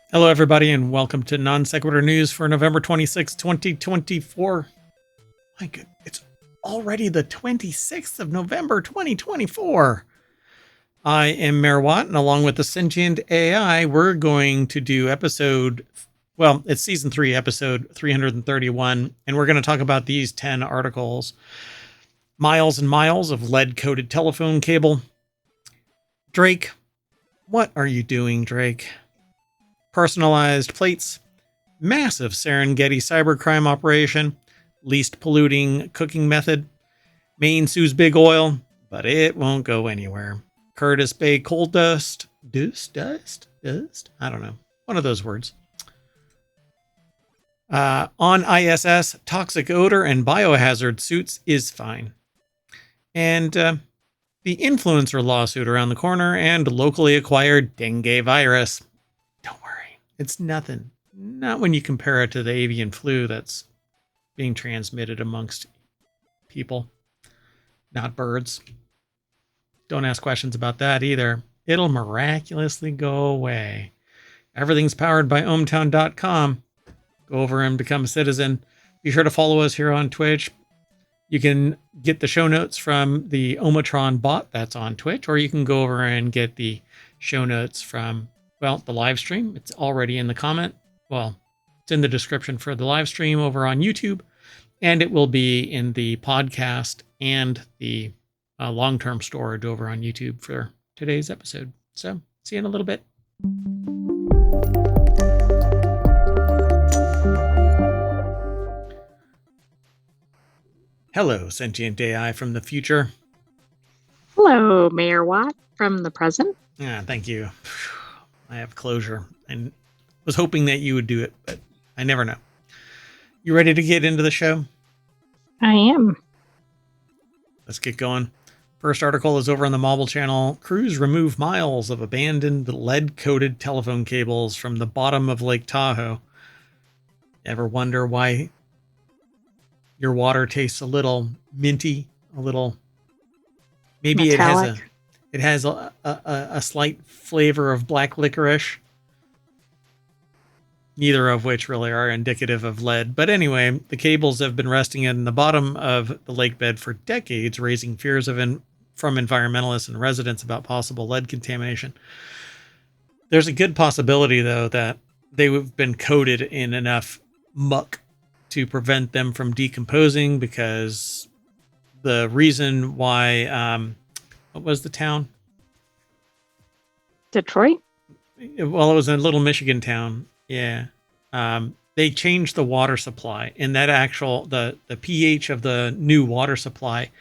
Hello, everybody, and welcome to Non Sequitur News for November 26, 2024. My goodness, it's already the 26th of November, 2024. I am Mayor Watt, and along with the Sentient AI, we're going to do it's Season 3, Episode 331, and we're going to talk about these 10 articles. Miles and miles of lead-coated telephone cable. Drake, what are you doing, Drake? Personalized plates, massive Serengeti cybercrime operation, least polluting cooking method, Maine sues big oil, but it won't go anywhere. Curtis Bay coal dust, dust? I don't know. One of those words. On ISS, toxic odor and biohazard suits is fine. And the influencer lawsuit around the corner and locally acquired dengue virus. Don't worry. It's nothing. Not when you compare it to the avian flu that's being transmitted amongst people, not birds. Don't ask questions about that either. It'll miraculously go away. Everything's powered by ohmTown.com. Go over and become a citizen. Be sure to follow us here on Twitch. You can get the show notes from the Omatron bot that's on Twitch, or you can go over and get the show notes from the live stream. It's already in the comment. Well, it's in the description for the live stream over on YouTube, and it will be in the podcast and the long-term storage over on YouTube for today's episode. So, see you in a little bit. Hello, Sentient AI from the future. Hello, Mayor Watt from the present. Yeah, thank you. I have closure and was hoping that you would do it, but I never know. You ready to get into the show? I am. Let's get going. First article is over on the Mobile channel. Crews remove miles of abandoned lead-coated telephone cables from the bottom of Lake Tahoe. Ever wonder why your water tastes a little minty, a little... Maybe metallic. It has a slight flavor of black licorice, neither of which really are indicative of lead. But anyway, the cables have been resting in the bottom of the lake bed for decades, raising fears from environmentalists and residents about possible lead contamination. There's a good possibility, though, that they've been coated in enough muck to prevent them from decomposing, because the reason why... what was the town? Detroit? Well, it was a little Michigan town. Yeah. They changed the water supply, and that the pH of the new water supply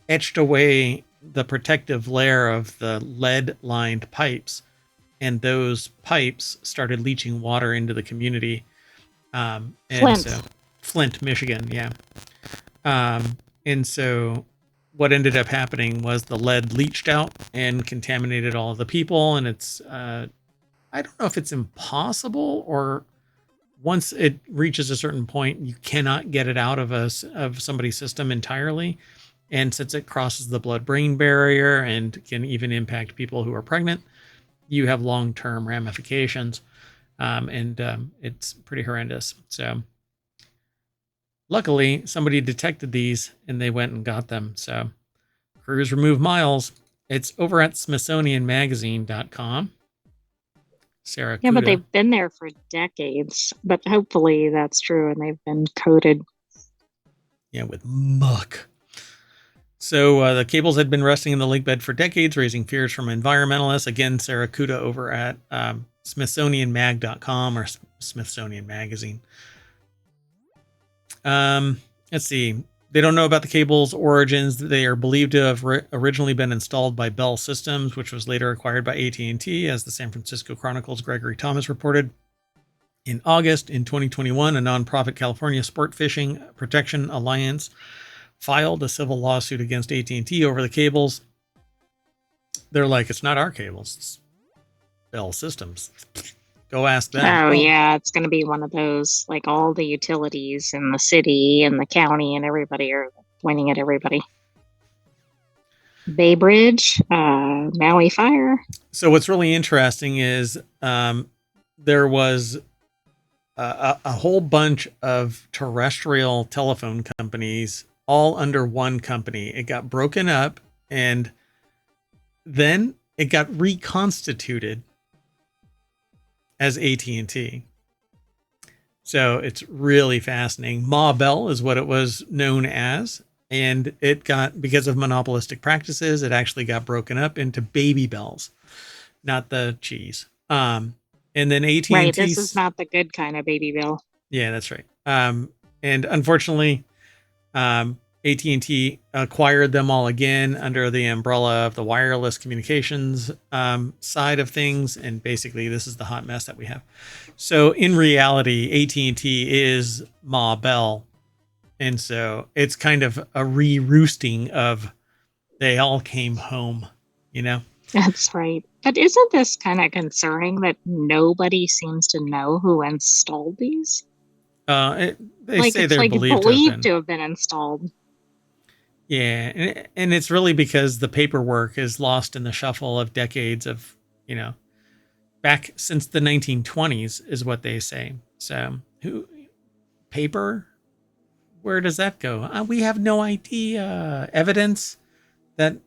etched away the protective layer of the lead-lined pipes, and those pipes started leaching water into the community. Flint, Michigan, yeah. And so what ended up happening was the lead leached out and contaminated all of the people. And it's, I don't know if it's impossible, or once it reaches a certain point, you cannot get it out of somebody's system entirely. And since it crosses the blood-brain barrier and can even impact people who are pregnant, you have long-term ramifications. It's pretty horrendous. So luckily, somebody detected these and they went and got them. So crews remove miles. It's over at SmithsonianMagazine.com. Sarah. Yeah, but they've been there for decades. But hopefully that's true, and they've been coated. Yeah, with muck. So the cables had been resting in the lake bed for decades, raising fears from environmentalists. Again, Sarah Kuda over at SmithsonianMag.com or Smithsonian Magazine. Let's see. They don't know about the cable's origins. They are believed to have originally been installed by Bell Systems, which was later acquired by AT&T, as the San Francisco Chronicle's Gregory Thomas reported. In August in 2021, a nonprofit California Sport Fishing Protection Alliance filed a civil lawsuit against AT&T over the cables. They're like, it's not our cables, it's Bell Systems. Go ask them. Oh, yeah, it's going to be one of those, like all the utilities in the city and the county and everybody are pointing at everybody. Bay Bridge, Maui fire. So what's really interesting is there was a whole bunch of terrestrial telephone companies all under one company. It got broken up and then it got reconstituted as AT&T. So it's really fascinating. Ma Bell is what it was known as. And it got, because of monopolistic practices, it actually got broken up into Baby Bells, not the cheese. And then AT&T. Right, this is not the good kind of Baby Bell. Yeah, that's right. And unfortunately, AT&T acquired them all again under the umbrella of the wireless communications side of things. And basically, this is the hot mess that we have. So in reality, AT&T is Ma Bell. And so it's kind of a re-roosting of they all came home, you know? That's right. But isn't this kind of concerning that nobody seems to know who installed these? They like say it's they're like believed to have been installed. Yeah, and it's really because the paperwork is lost in the shuffle of decades of, back since the 1920s is what they say. So paper? Where does that go? We have no idea. Evidence that,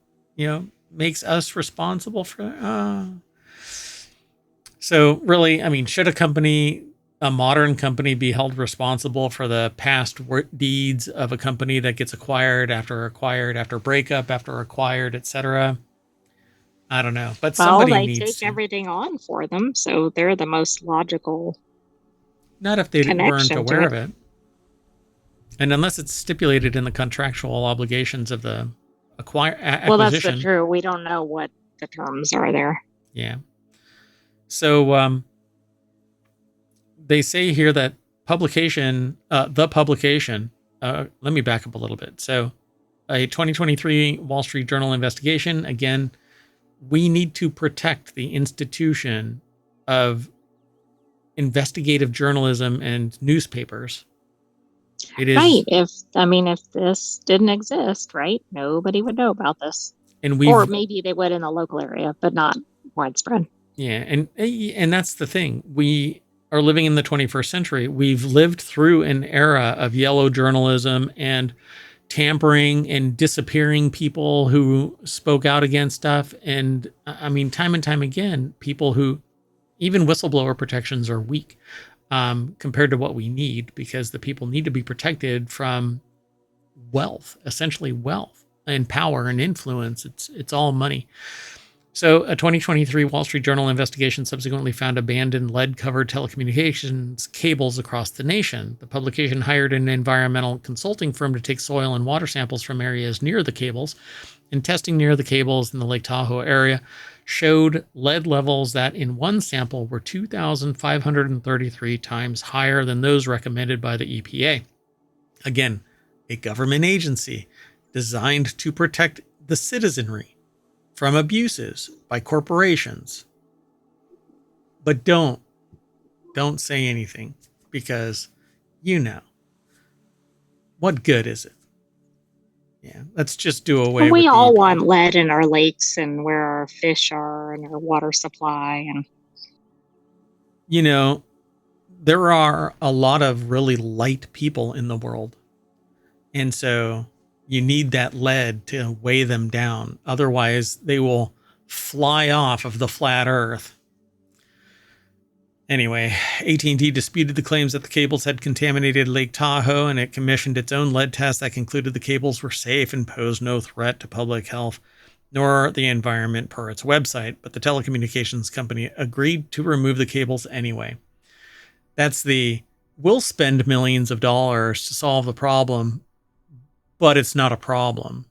makes us responsible for. So really, I mean, should a modern company be held responsible for the past deeds of a company that gets acquired, after breakup, after acquired, etc.? I don't know, but somebody needs to. They take everything on for them, so they're the most logical. Not if they weren't aware of it. And unless it's stipulated in the contractual obligations of the acquisition. Well, that's true. We don't know what the terms are there. Yeah. So they say here that let me back up a little bit. So a 2023 Wall Street Journal investigation, again, we need to protect the institution of investigative journalism and newspapers. It is right. If this didn't exist, right, nobody would know about this. Or maybe they would in the local area, but not widespread. Yeah, and that's the thing. We are living in the 21st century. We've lived through an era of yellow journalism and tampering and disappearing people who spoke out against stuff. And I mean, time and time again, people who, even whistleblower protections are weak compared to what we need, because the people need to be protected from wealth, essentially wealth and power and influence. It's all money. So a 2023 Wall Street Journal investigation subsequently found abandoned lead-covered telecommunications cables across the nation. The publication hired an environmental consulting firm to take soil and water samples from areas near the cables, and testing near the cables in the Lake Tahoe area showed lead levels that in one sample were 2,533 times higher than those recommended by the EPA. Again, a government agency designed to protect the citizenry from abuses by corporations. But don't say anything, because what good is it? Yeah, let's just do away with it. We all want lead in our lakes and where our fish are and our water supply. And there are a lot of really light people in the world. And so you need that lead to weigh them down. Otherwise, they will fly off of the flat earth. Anyway, AT&T disputed the claims that the cables had contaminated Lake Tahoe, and it commissioned its own lead test that concluded the cables were safe and posed no threat to public health nor the environment per its website. But the telecommunications company agreed to remove the cables anyway. That's we'll spend millions of dollars to solve the problem, but it's not a problem.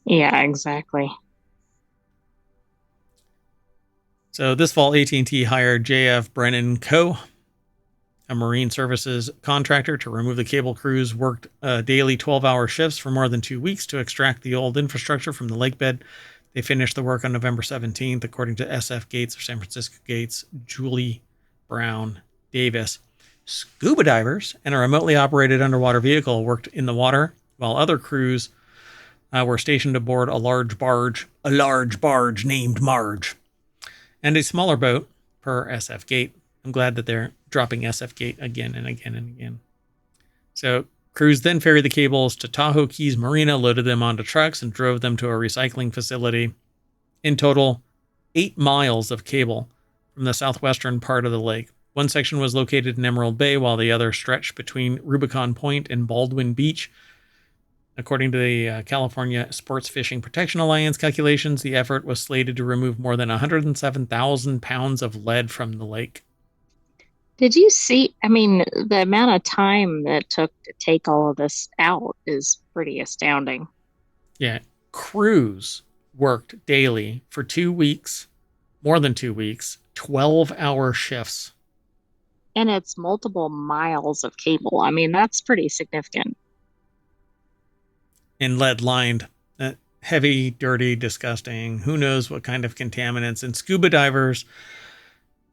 Yeah, exactly. So this fall, AT&T hired J.F. Brennan Co., a marine services contractor, to remove the cable crews. Worked daily 12-hour shifts for more than 2 weeks to extract the old infrastructure from the lake bed. They finished the work on November 17th, according to SF Gates, or San Francisco Gates, Julie Brown Davis. Scuba divers and a remotely operated underwater vehicle worked in the water while other crews were stationed aboard a large barge named Marge, and a smaller boat per SF Gate. I'm glad that they're dropping SF Gate again and again and again. So crews then ferried the cables to Tahoe Keys Marina, loaded them onto trucks, and drove them to a recycling facility. In total, 8 miles of cable from the southwestern part of the lake. One section was located in Emerald Bay, while the other stretched between Rubicon Point and Baldwin Beach. According to the California Sports Fishing Protection Alliance calculations, the effort was slated to remove more than 107,000 pounds of lead from the lake. Did you see? I mean, the amount of time that took to take all of this out is pretty astounding. Yeah. Crews worked daily for 2 weeks, more than 2 weeks, 12-hour shifts. And it's multiple miles of cable. I mean, that's pretty significant. And lead lined. Heavy, dirty, disgusting. Who knows what kind of contaminants. And scuba divers,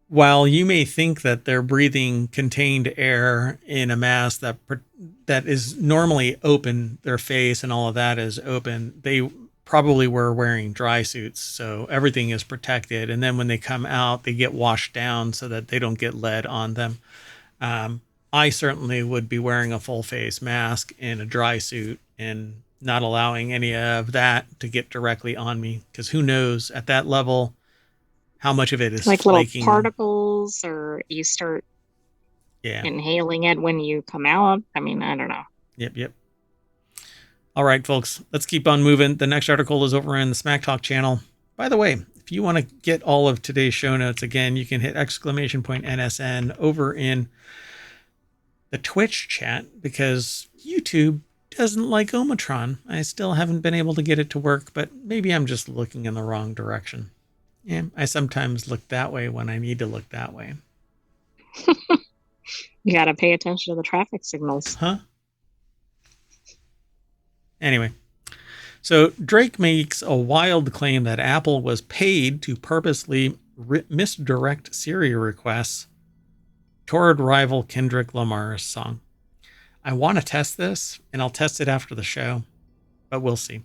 while you may think that they're breathing contained air in a mask that is normally open, their face and all of that is open, they probably were wearing dry suits, so everything is protected. And then when they come out, they get washed down so that they don't get lead on them. I certainly would be wearing a full face mask and a dry suit and not allowing any of that to get directly on me, because who knows at that level how much of it is like flaking. Little particles, or you start inhaling it when you come out. I mean, I don't know. Yep. All right, folks, let's keep on moving. The next article is over in the Smack Talk channel. By the way, if you want to get all of today's show notes, again, you can hit !NSN over in the Twitch chat, because YouTube doesn't like ohmTown. I still haven't been able to get it to work, but maybe I'm just looking in the wrong direction. Yeah, I sometimes look that way when I need to look that way. You got to pay attention to the traffic signals. Huh? Anyway, so Drake makes a wild claim that Apple was paid to purposely misdirect Siri requests toward rival Kendrick Lamar's song. I want to test this, and I'll test it after the show, but we'll see.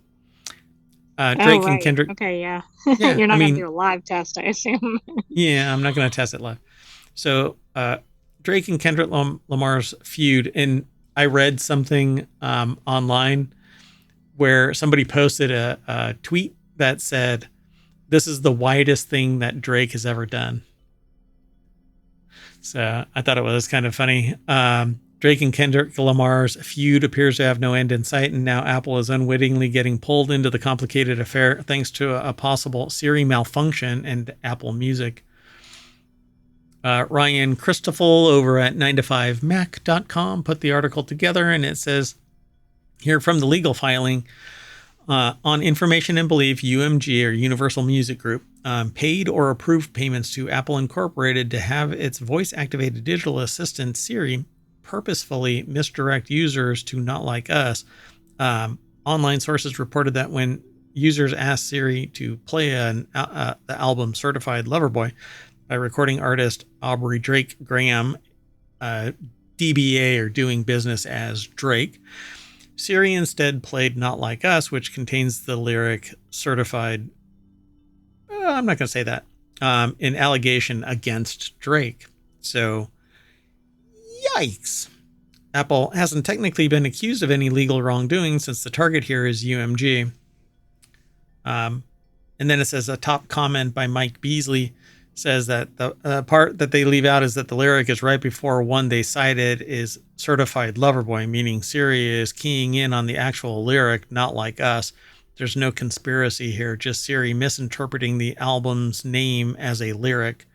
Drake and Kendrick. Okay, yeah. You're not going to do a live test, I assume. Yeah, I'm not going to test it live. So Drake and Kendrick Lamar's feud, and I read something online where somebody posted a tweet that said, "This is the widest thing that Drake has ever done." So I thought it was kind of funny. Drake and Kendrick Lamar's feud appears to have no end in sight, and now Apple is unwittingly getting pulled into the complicated affair thanks to a possible Siri malfunction and Apple Music. Ryan Christoffel over at 9to5mac.com put the article together, and it says here from the legal filing, on information and belief, UMG, or Universal Music Group, paid or approved payments to Apple Incorporated to have its voice-activated digital assistant Siri purposefully misdirect users to Not Like Us. Online sources reported that when users asked Siri to play the album Certified Lover Boy by recording artist Aubrey Drake Graham, DBA, or doing business as Drake, Siri instead played Not Like Us, which contains the lyric Certified, I'm not going to say that, an allegation against Drake. So, yikes. Apple hasn't technically been accused of any legal wrongdoing since the target here is UMG. And then it says a top comment by Mike Beasley says that the part that they leave out is that the lyric is right before one they cited is Certified Lover Boy, meaning Siri is keying in on the actual lyric, Not Like Us. There's no conspiracy here, just Siri misinterpreting the album's name as a lyric.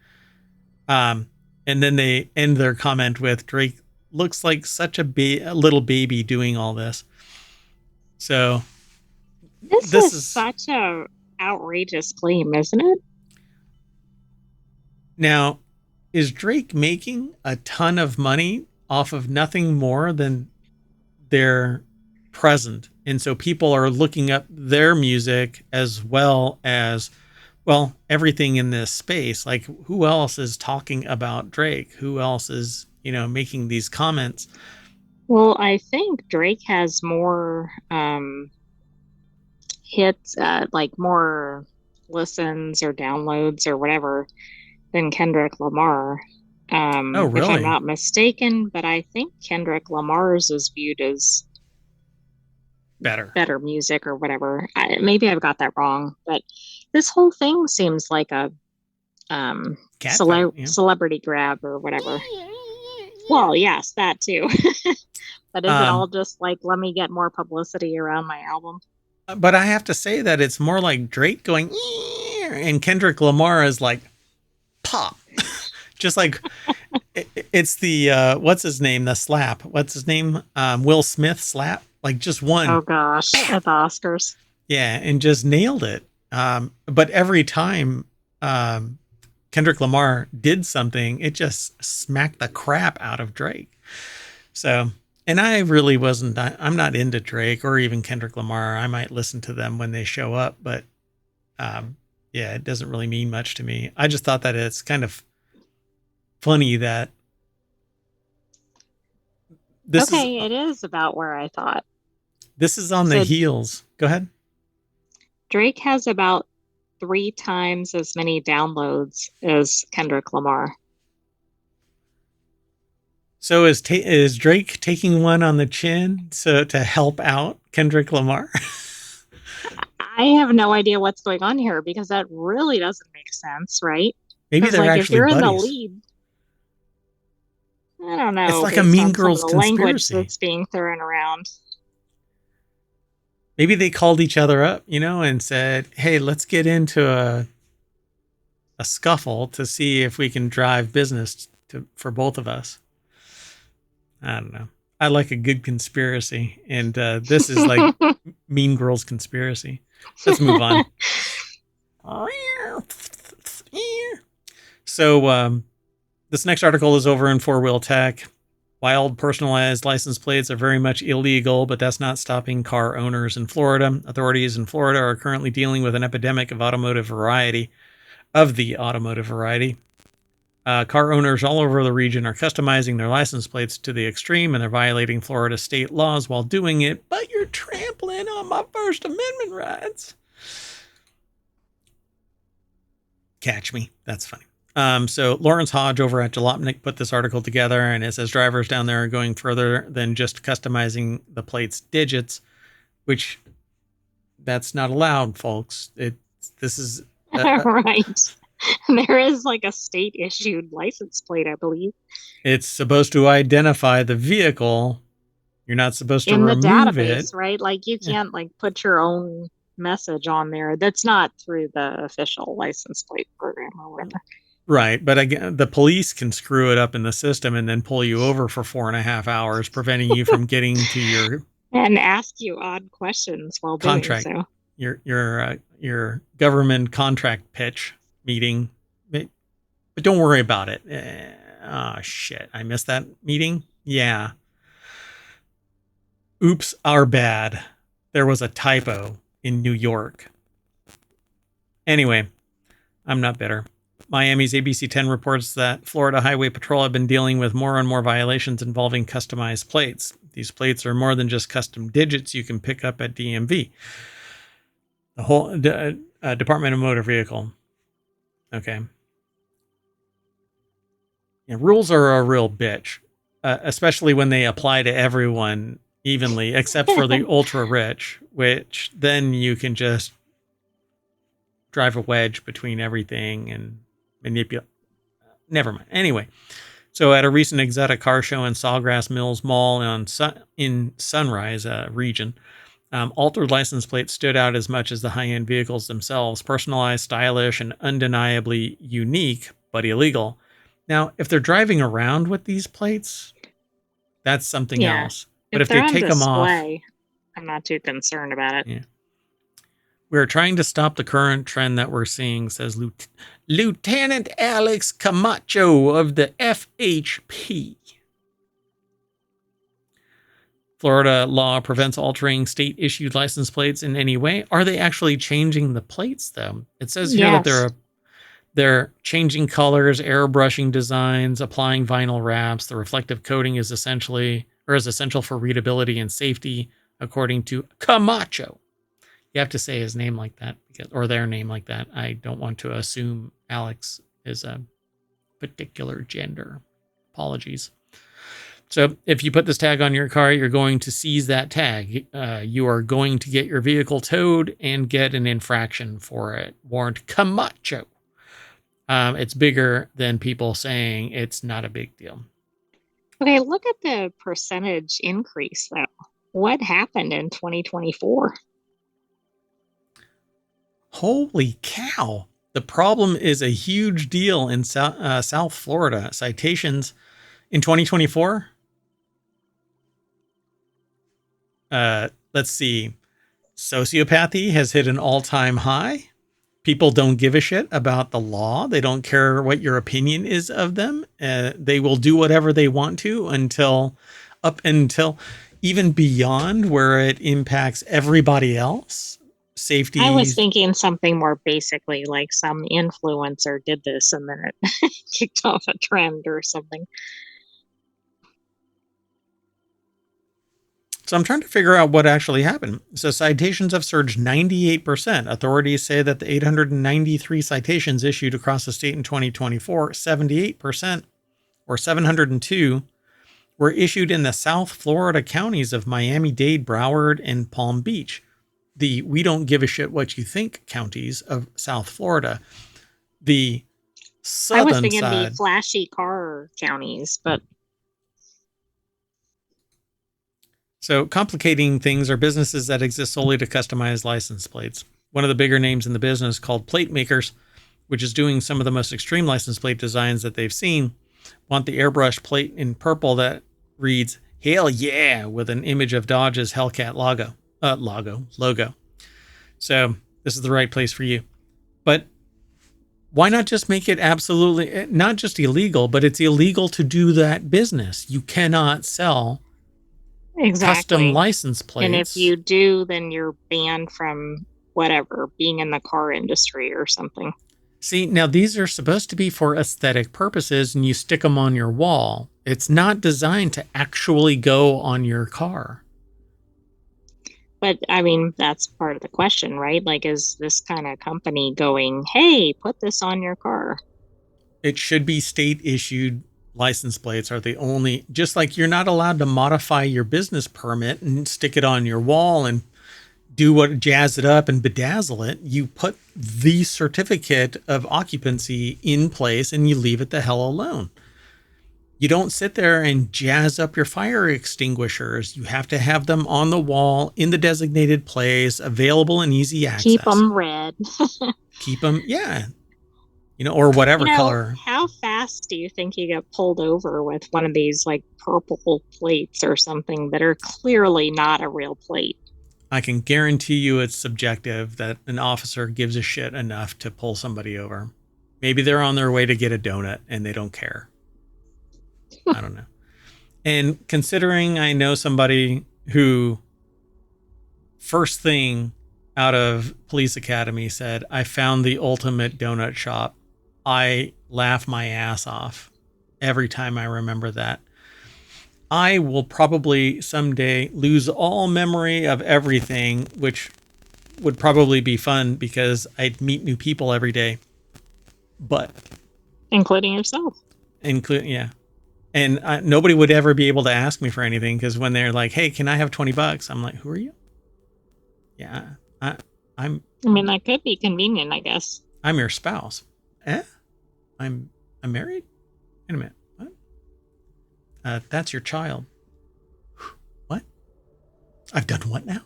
And then they end their comment with, Drake looks like such a little baby doing all this. So this is such a outrageous claim, isn't it? Now, is Drake making a ton of money off of nothing more than their present? And so people are looking up their music as well as, well, everything in this space. Like, who else is talking about Drake? Who else is, making these comments? Well, I think Drake has more hits, like more listens or downloads or whatever than Kendrick Lamar, Oh, if I'm really? not mistaken. But I think Kendrick Lamar's is viewed as Better. better music or whatever. Maybe I've got that wrong, but this whole thing seems like a Catfight, yeah. celebrity grab or whatever. Well, yes, that too. But is it all just like, let me get more publicity around my album? But I have to say that it's more like Drake going, and Kendrick Lamar is like, pop. Just like, it's the, what's his name? The slap. What's his name? Will Smith slap. Like just one. Oh gosh, Bam! at the Oscars. Yeah, and just nailed it. But every time Kendrick Lamar did something, it just smacked the crap out of Drake. So, and I really wasn't, I'm not into Drake or even Kendrick Lamar. I might listen to them when they show up, but yeah, it doesn't really mean much to me. I just thought that it's kind of funny that it is about where I thought. This is on the heels. Go ahead. Drake has about 3 times as many downloads as Kendrick Lamar. So is Drake taking one on the chin to help out Kendrick Lamar? I have no idea what's going on here because that really doesn't make sense, right? Maybe they're actually if you're buddies. In the lead, I don't know. It's like a Mean Girls conspiracy. Language that's being thrown around. Maybe they called each other up, and said, "Hey, let's get into a scuffle to see if we can drive business for both of us." I don't know. I like a good conspiracy, and this is like Mean Girls conspiracy. Let's move on. So this next article is over in 4-Wheel Tech. Wild personalized license plates are very much illegal, but that's not stopping car owners in Florida. Authorities in Florida are currently dealing with an epidemic of the automotive variety. Car owners all over the region are customizing their license plates to the extreme, and they're violating Florida state laws while doing it, but you're trampling on my First Amendment rights. Catch me. That's funny. So Lawrence Hodge over at Jalopnik put this article together, and it says drivers down there are going further than just customizing the plate's digits, which that's not allowed, folks. This is right. There is like a state issued license plate, I believe. It's supposed to identify the vehicle. You're not supposed to remove database, it, right? Like you can't like put your own message on there. That's not through the official license plate program or whatever. Right, but again, the police can screw it up in the system and then pull you over for 4.5 hours, preventing you from getting to your and ask you odd questions while contract, doing so. Your government contract pitch meeting, but don't worry about it. Oh shit, I missed that meeting. Yeah. Oops, our bad. There was a typo in New York. Anyway, I'm not bitter. Miami's ABC 10 reports that Florida Highway Patrol have been dealing with more and more violations involving customized plates. These plates are more than just custom digits you can pick up at DMV. The whole Department of Motor Vehicle. Okay. Yeah, rules are a real bitch, especially when they apply to everyone evenly, except for the ultra rich, which then you can just drive a wedge between everything and manipulate. Never mind. Anyway, so at a recent exotic car show in Sawgrass Mills Mall in Sunrise region, altered license plates stood out as much as the high-end vehicles themselves, personalized, stylish, and undeniably unique, but illegal. Now, if they're driving around with these plates, that's something else. But if they take them off, I'm not too concerned about it. Yeah. We're trying to stop the current trend that we're seeing, says Lieutenant Alex Camacho of the FHP. Florida law prevents altering state-issued license plates in any way. Are they actually changing the plates, though? It says here that they're changing colors, airbrushing designs, applying vinyl wraps. The reflective coating is essentially or is essential for readability and safety, according to Camacho. You have to say his name like that, or their name like that. I don't want to assume Alex is a particular gender. Apologies. So if you put this tag on your car, you're going to seize that tag. You are going to get your vehicle towed and get an infraction for it, warned Camacho. It's bigger than people saying it's not a big deal. Okay, look at the percentage increase, though. What happened in 2024? Holy cow. The problem is a huge deal in South Florida. Citations in 2024. Let's see. Sociopathy has hit an all-time high. People don't give a shit about the law. They don't care what your opinion is of them. They will do whatever they want to until even beyond where it impacts everybody else. Safety. I was thinking something more basically like some influencer did this and then it kicked off a trend or something. So I'm trying to figure out what actually happened. So citations have surged 98%. Authorities say that the 893 citations issued across the state in 2024, 78%, or 702, were issued in the South Florida counties of Miami-Dade, Broward, and Palm Beach. The we don't give a shit what you think counties of South Florida. The southern side. I was thinking the flashy car counties, but... So complicating things are businesses that exist solely to customize license plates. One of the bigger names in the business, called Plate Makers, which is doing some of the most extreme license plate designs that they've seen, want the airbrush plate in purple that reads, "Hell yeah," with an image of Dodge's Hellcat logo. So this is the right place for you. But why not just make it absolutely, not just illegal, but it's illegal to do that business. You cannot sell custom license plates. And if you do, then you're banned from whatever, being in the car industry or something. See, now these are supposed to be for aesthetic purposes and you stick them on your wall. It's not designed to actually go on your car. But I mean, that's part of the question, right? Like, is this kind of company going, hey, put this on your car? It should be state issued license plates are the only, just like you're not allowed to modify your business permit and stick it on your wall and jazz it up and bedazzle it. You put the certificate of occupancy in place and you leave it the hell alone. You don't sit there and jazz up your fire extinguishers. You have to have them on the wall in the designated place, available and easy access. Keep them red. Keep them, yeah. Or whatever color. How fast do you think you get pulled over with one of these like purple plates or something that are clearly not a real plate? I can guarantee you it's subjective that an officer gives a shit enough to pull somebody over. Maybe they're on their way to get a donut and they don't care. I don't know. And considering I know somebody who first thing out of police academy said, I found the ultimate donut shop, I laugh my ass off every time I remember that. I will probably someday lose all memory of everything, which would probably be fun because I'd meet new people every day. But including yourself. Yeah. And nobody would ever be able to ask me for anything because when they're like, hey, can I have $20? I'm like, who are you? Yeah, I mean, that could be convenient, I guess. I'm your spouse. I'm married? Wait a minute. What? That's your child. What? I've done what now?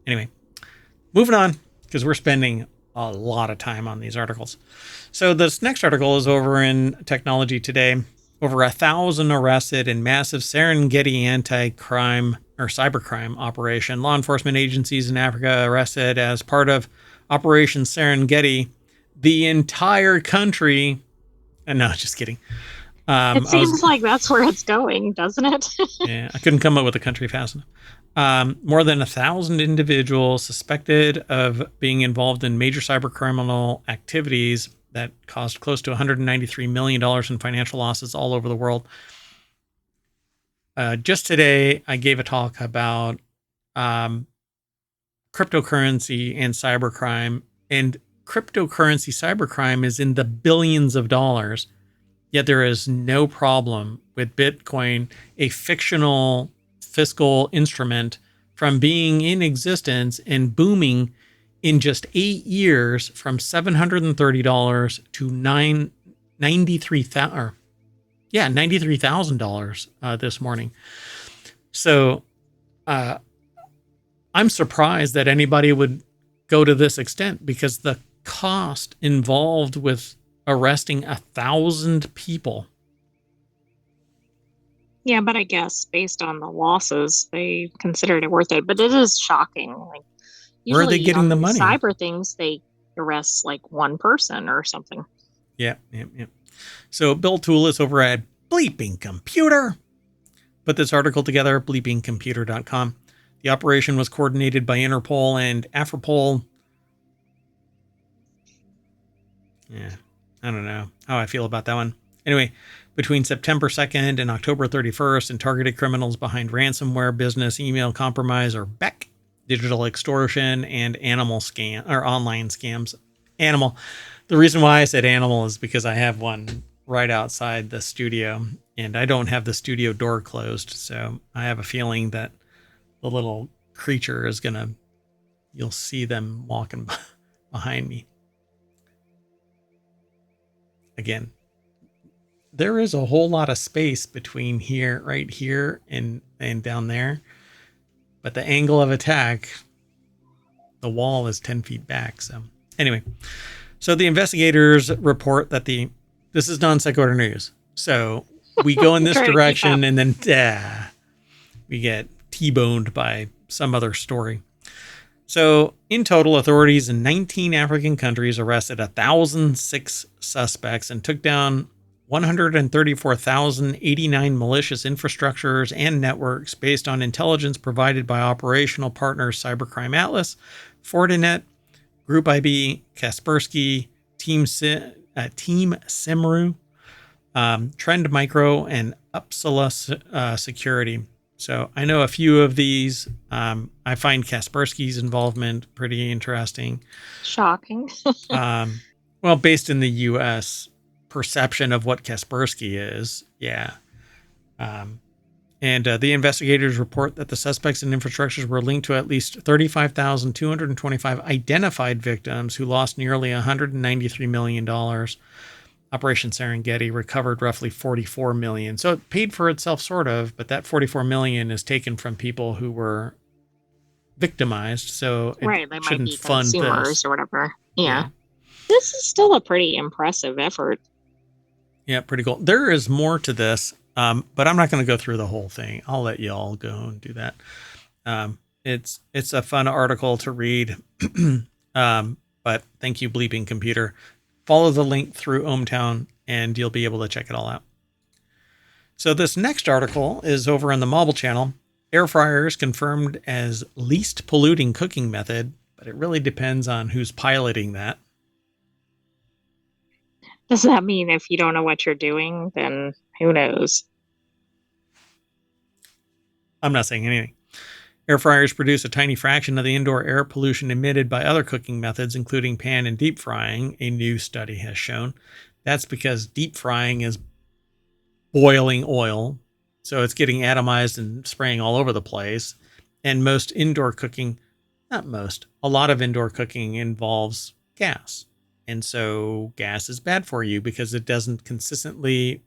Anyway, moving on because we're spending a lot of time on these articles. So this next article is over in Technology Today. Over 1,000 arrested in massive Serengeti anti-crime or cybercrime operation. Law enforcement agencies in Africa arrested as part of Operation Serengeti the entire country. And no, just kidding. It seems like that's where it's going, doesn't it? Yeah, I couldn't come up with a country fast enough. More than 1,000 individuals suspected of being involved in major cybercriminal activities that caused close to $193 million in financial losses all over the world. just today, I gave a talk about cryptocurrency and cybercrime, and cryptocurrency cybercrime is in the billions of dollars. Yet there is no problem with Bitcoin, a fictional fiscal instrument, from being in existence and booming in just 8 years from $730 to $93,000 this morning. So I'm surprised that anybody would go to this extent, because the cost involved with arresting 1,000 people. Yeah, but I guess based on the losses, they considered it worth it. But it is shocking. Like, where are they getting the money? Cyber things, they arrest like one person or something. Yeah. So Bill Toulis over at Bleeping Computer put this article together, bleepingcomputer.com. The operation was coordinated by Interpol and Afropol. Yeah, I don't know how I feel about that one. Anyway, between September 2nd and October 31st, and targeted criminals behind ransomware, business, email compromise, or BEC, digital extortion, and animal scam or online scams. Animal. The reason why I said animal is because I have one right outside the studio, and I don't have the studio door closed, so I have a feeling that the little creature is you'll see them walking behind me. Again, there is a whole lot of space between here, right here, and down there. But the angle of attack, the wall is 10 feet back. So anyway, so the investigators report that this is non-sequitur news. So we go in this direction, and then we get T-boned by some other story. So in total, authorities in 19 African countries arrested 1,006 suspects and took down 134,089 malicious infrastructures and networks based on intelligence provided by operational partners Cybercrime Atlas, Fortinet, Group IB, Kaspersky, Team Simru, Trend Micro, and Upsala Security. So I know a few of these. I find Kaspersky's involvement pretty interesting. Shocking. Well, based in the U.S. perception of what Kaspersky is, yeah. And the investigators report that the suspects and infrastructures were linked to at least 35,225 identified victims who lost nearly $193 million. Operation Serengeti recovered roughly $44 million. So it paid for itself, sort of, but that $44 million is taken from people who were victimized. So it right, they shouldn't might be fund consumers this or whatever. Yeah. This is still a pretty impressive effort. Yeah, pretty cool. There is more to this, but I'm not going to go through the whole thing. I'll let you all go and do that. It's a fun article to read, but thank you, Bleeping Computer. Follow the link through ohmTown, and you'll be able to check it all out. So this next article is over on the Mobile channel. Air fryers confirmed as least polluting cooking method, but it really depends on who's piloting that. Does that mean if you don't know what you're doing, then who knows? I'm not saying anything. Air fryers produce a tiny fraction of the indoor air pollution emitted by other cooking methods, including pan and deep frying, a new study has shown. That's because deep frying is boiling oil, so it's getting atomized and spraying all over the place. And most indoor cooking, not most, a lot of indoor cooking involves gas. And so gas is bad for you because it doesn't consistently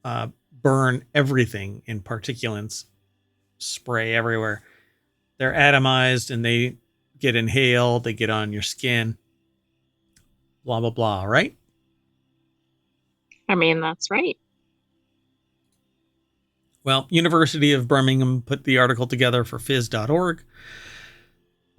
burn everything in particulates, spray everywhere. They're atomized and they get inhaled, they get on your skin, blah, blah, blah, right? I mean, that's right. Well, University of Birmingham put the article together for phys.org.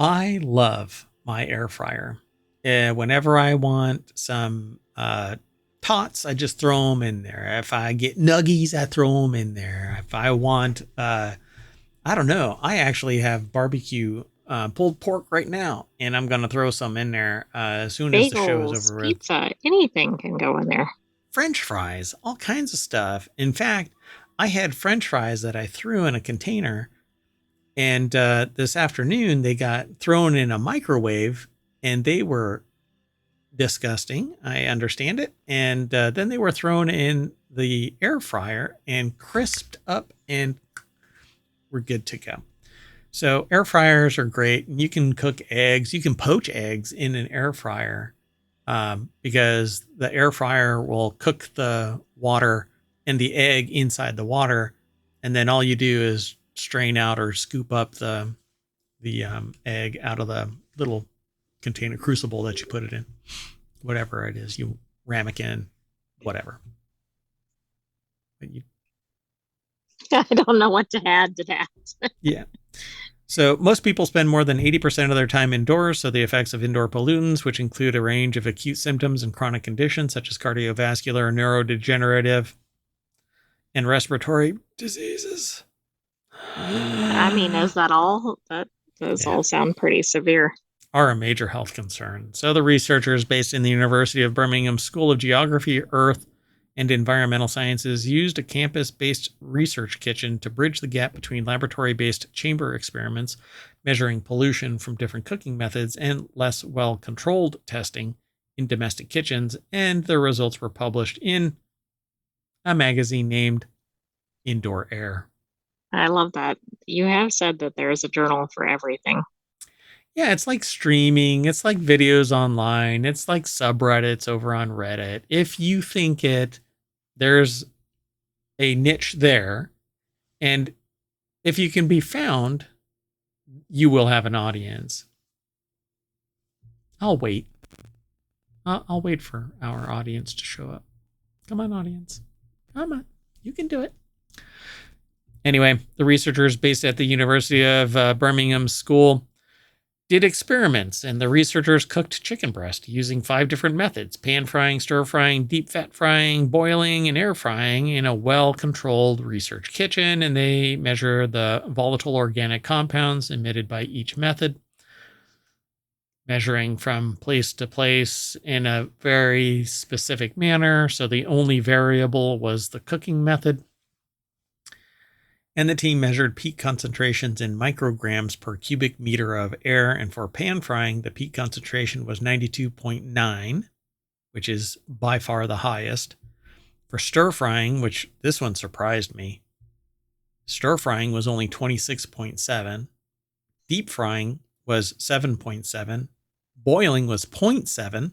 I love my air fryer. Whenever I want some tots, I just throw them in there. If I get nuggies, I throw them in there. If I want, I don't know, I actually have barbecue pulled pork right now, and I'm going to throw some in there as soon as the show is over with. Pizza, anything can go in there. French fries, all kinds of stuff. In fact, I had French fries that I threw in a container, and this afternoon they got thrown in a microwave, and they were disgusting. I understand it. And then they were thrown in the air fryer and crisped up, and we're good to go. So air fryers are great. You can cook eggs. You can poach eggs in an air fryer because the air fryer will cook the water and the egg inside the water. And then all you do is strain out or scoop up the egg out of the little container crucible that you put it in. Whatever it is, you ramekin, whatever. But I don't know what to add to that. Yeah. So most people spend more than 80% of their time indoors, so the effects of indoor pollutants, which include a range of acute symptoms and chronic conditions such as cardiovascular, neurodegenerative, and respiratory diseases. I mean, is that all? That does all sound pretty severe. Are a major health concern. So the researchers based in the University of Birmingham School of Geography, Earth, and Environmental Sciences used a campus-based research kitchen to bridge the gap between laboratory-based chamber experiments measuring pollution from different cooking methods and less well-controlled testing in domestic kitchens, and the results were published in a magazine named Indoor Air. I love that. You have said that there is a journal for everything. Yeah, it's like streaming. It's like videos online. It's like subreddits over on Reddit. If you think there's a niche there, and if you can be found, you will have an audience. I'll wait. I'll wait for our audience to show up. Come on, audience. Come on. You can do it. Anyway, the researchers based at the University of Birmingham School did experiments, and the researchers cooked chicken breast using 5 different methods: pan frying, stir frying, deep fat frying, boiling, and air frying in a well-controlled research kitchen, and they measure the volatile organic compounds emitted by each method, measuring from place to place in a very specific manner. So the only variable was the cooking method. And the team measured peak concentrations in micrograms per cubic meter of air. And for pan frying, the peak concentration was 92.9, which is by far the highest. For stir frying, which this one surprised me, stir frying was only 26.7. Deep frying was 7.7. Boiling was 0.7,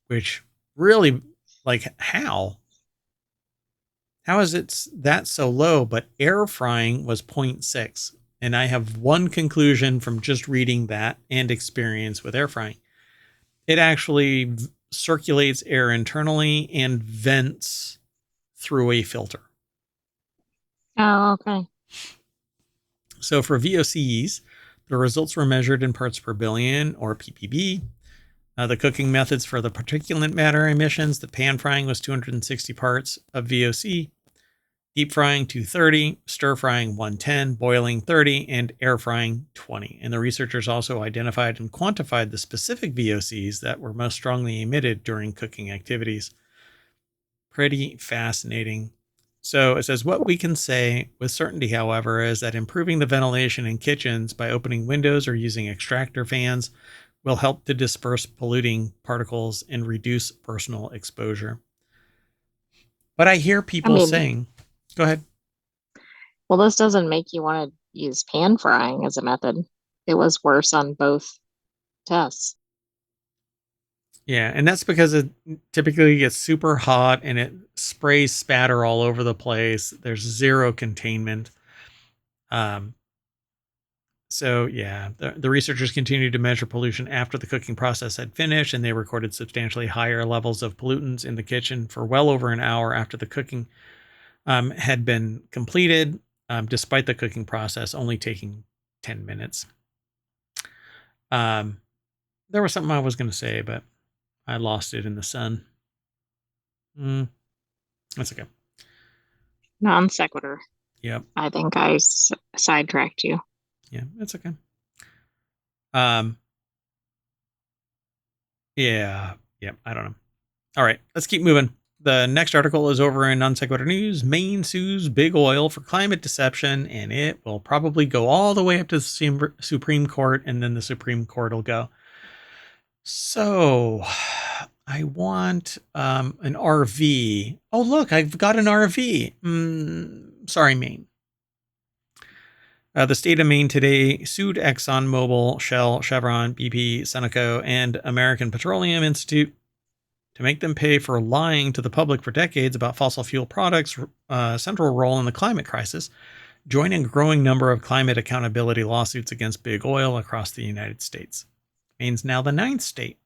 which really, like, how? How is it that so low? But air frying was 0.6. And I have one conclusion from just reading that and experience with air frying. It actually circulates air internally and vents through a filter. Oh, okay. So for VOCs, the results were measured in parts per billion, or ppb. The cooking methods for the particulate matter emissions, the pan frying was 260 parts of VOC, deep frying 230, stir frying 110, boiling 30, and air frying 20. And the researchers also identified and quantified the specific VOCs that were most strongly emitted during cooking activities. Pretty fascinating. So it says, what we can say with certainty, however, is that improving the ventilation in kitchens by opening windows or using extractor fans will help to disperse polluting particles and reduce personal exposure. But I hear people saying, go ahead. Well, this doesn't make you want to use pan frying as a method. It was worse on both tests. Yeah, and that's because it typically gets super hot and it sprays spatter all over the place. There's zero containment. So yeah, the researchers continued to measure pollution after the cooking process had finished, and they recorded substantially higher levels of pollutants in the kitchen for well over an hour after the cooking had been completed, despite the cooking process only taking 10 minutes. There was something I was going to say, but I lost it in the sun. That's okay. Non sequitur. Yep. I think I sidetracked you. Yeah, that's okay. Yeah, I don't know. All right, let's keep moving. The next article is over in Non Sequitur News. Maine sues Big Oil for climate deception, and it will probably go all the way up to the Supreme Court, and then the Supreme Court will go. So, I want an RV. Oh, look, I've got an RV. Sorry, Maine. The state of Maine today sued ExxonMobil, Shell, Chevron, BP, Sunoco, and American Petroleum Institute to make them pay for lying to the public for decades about fossil fuel products' central role in the climate crisis, joining a growing number of climate accountability lawsuits against Big Oil across the United States. Maine's now the 9th state,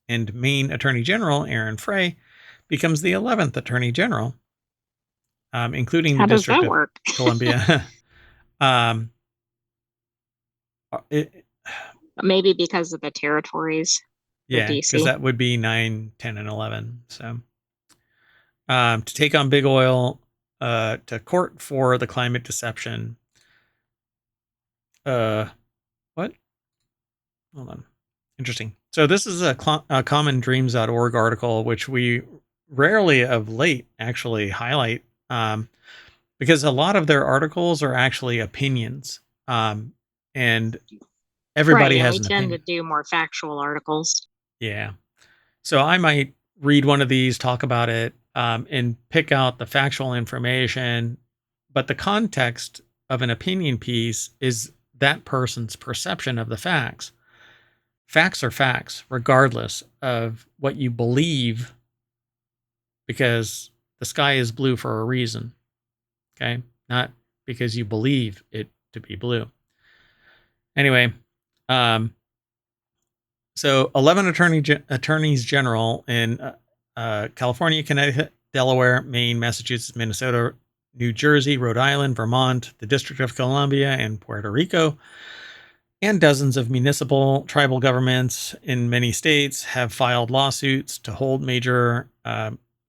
and Maine Attorney General Aaron Frey becomes the 11th Attorney General, including the District of Columbia. Maybe because of the territories. Yeah, because that would be 9, 10, and 11. So to take on Big Oil to court for the climate deception. What? Hold on. Interesting. So this is a commondreams.org article, which we rarely of late actually highlight because a lot of their articles are actually opinions. And everybody has an opinion. We tend to do more factual articles. Yeah. So I might read one of these, talk about it, and pick out the factual information. But the context of an opinion piece is that person's perception of the facts. Facts are facts, regardless of what you believe, because the sky is blue for a reason. Okay? Not because you believe it to be blue. Anyway, so 11 attorneys general in California, Connecticut, Delaware, Maine, Massachusetts, Minnesota, New Jersey, Rhode Island, Vermont, the District of Columbia, and Puerto Rico, and dozens of municipal, tribal governments in many states have filed lawsuits to hold major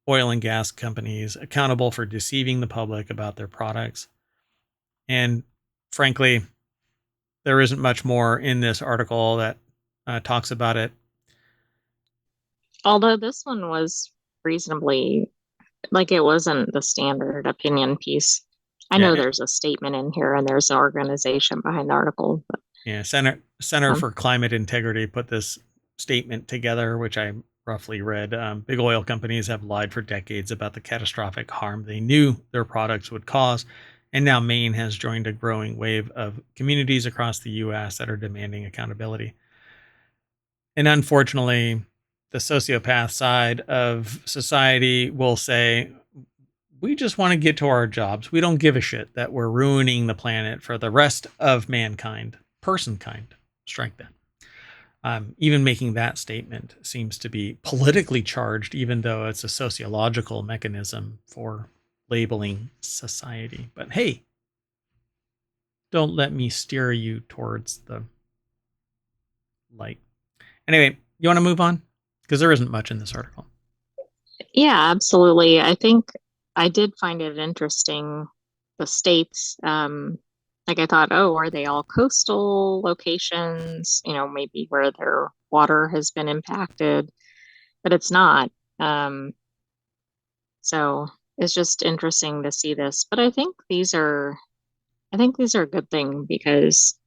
oil and gas companies accountable for deceiving the public about their products. And frankly, there isn't much more in this article that talks about it. Although this one was reasonably, it wasn't the standard opinion piece. I know there's a statement in here and there's an organization behind the article. But, yeah, Center for Climate Integrity put this statement together, which I roughly read. Big oil companies have lied for decades about the catastrophic harm they knew their products would cause. And now Maine has joined a growing wave of communities across the U.S. that are demanding accountability. And unfortunately, the sociopath side of society will say, we just want to get to our jobs. We don't give a shit that we're ruining the planet for the rest of mankind. Personkind. Strike that. Even making that statement seems to be politically charged, even though it's a sociological mechanism for labeling society. But hey, don't let me steer you towards the light. Anyway, you want to move on? Because there isn't much in this article. Yeah, absolutely. I think I did find it interesting, the states. I thought, are they all coastal locations? Maybe where their water has been impacted, but it's not. So it's just interesting to see this. But I think these are a good thing because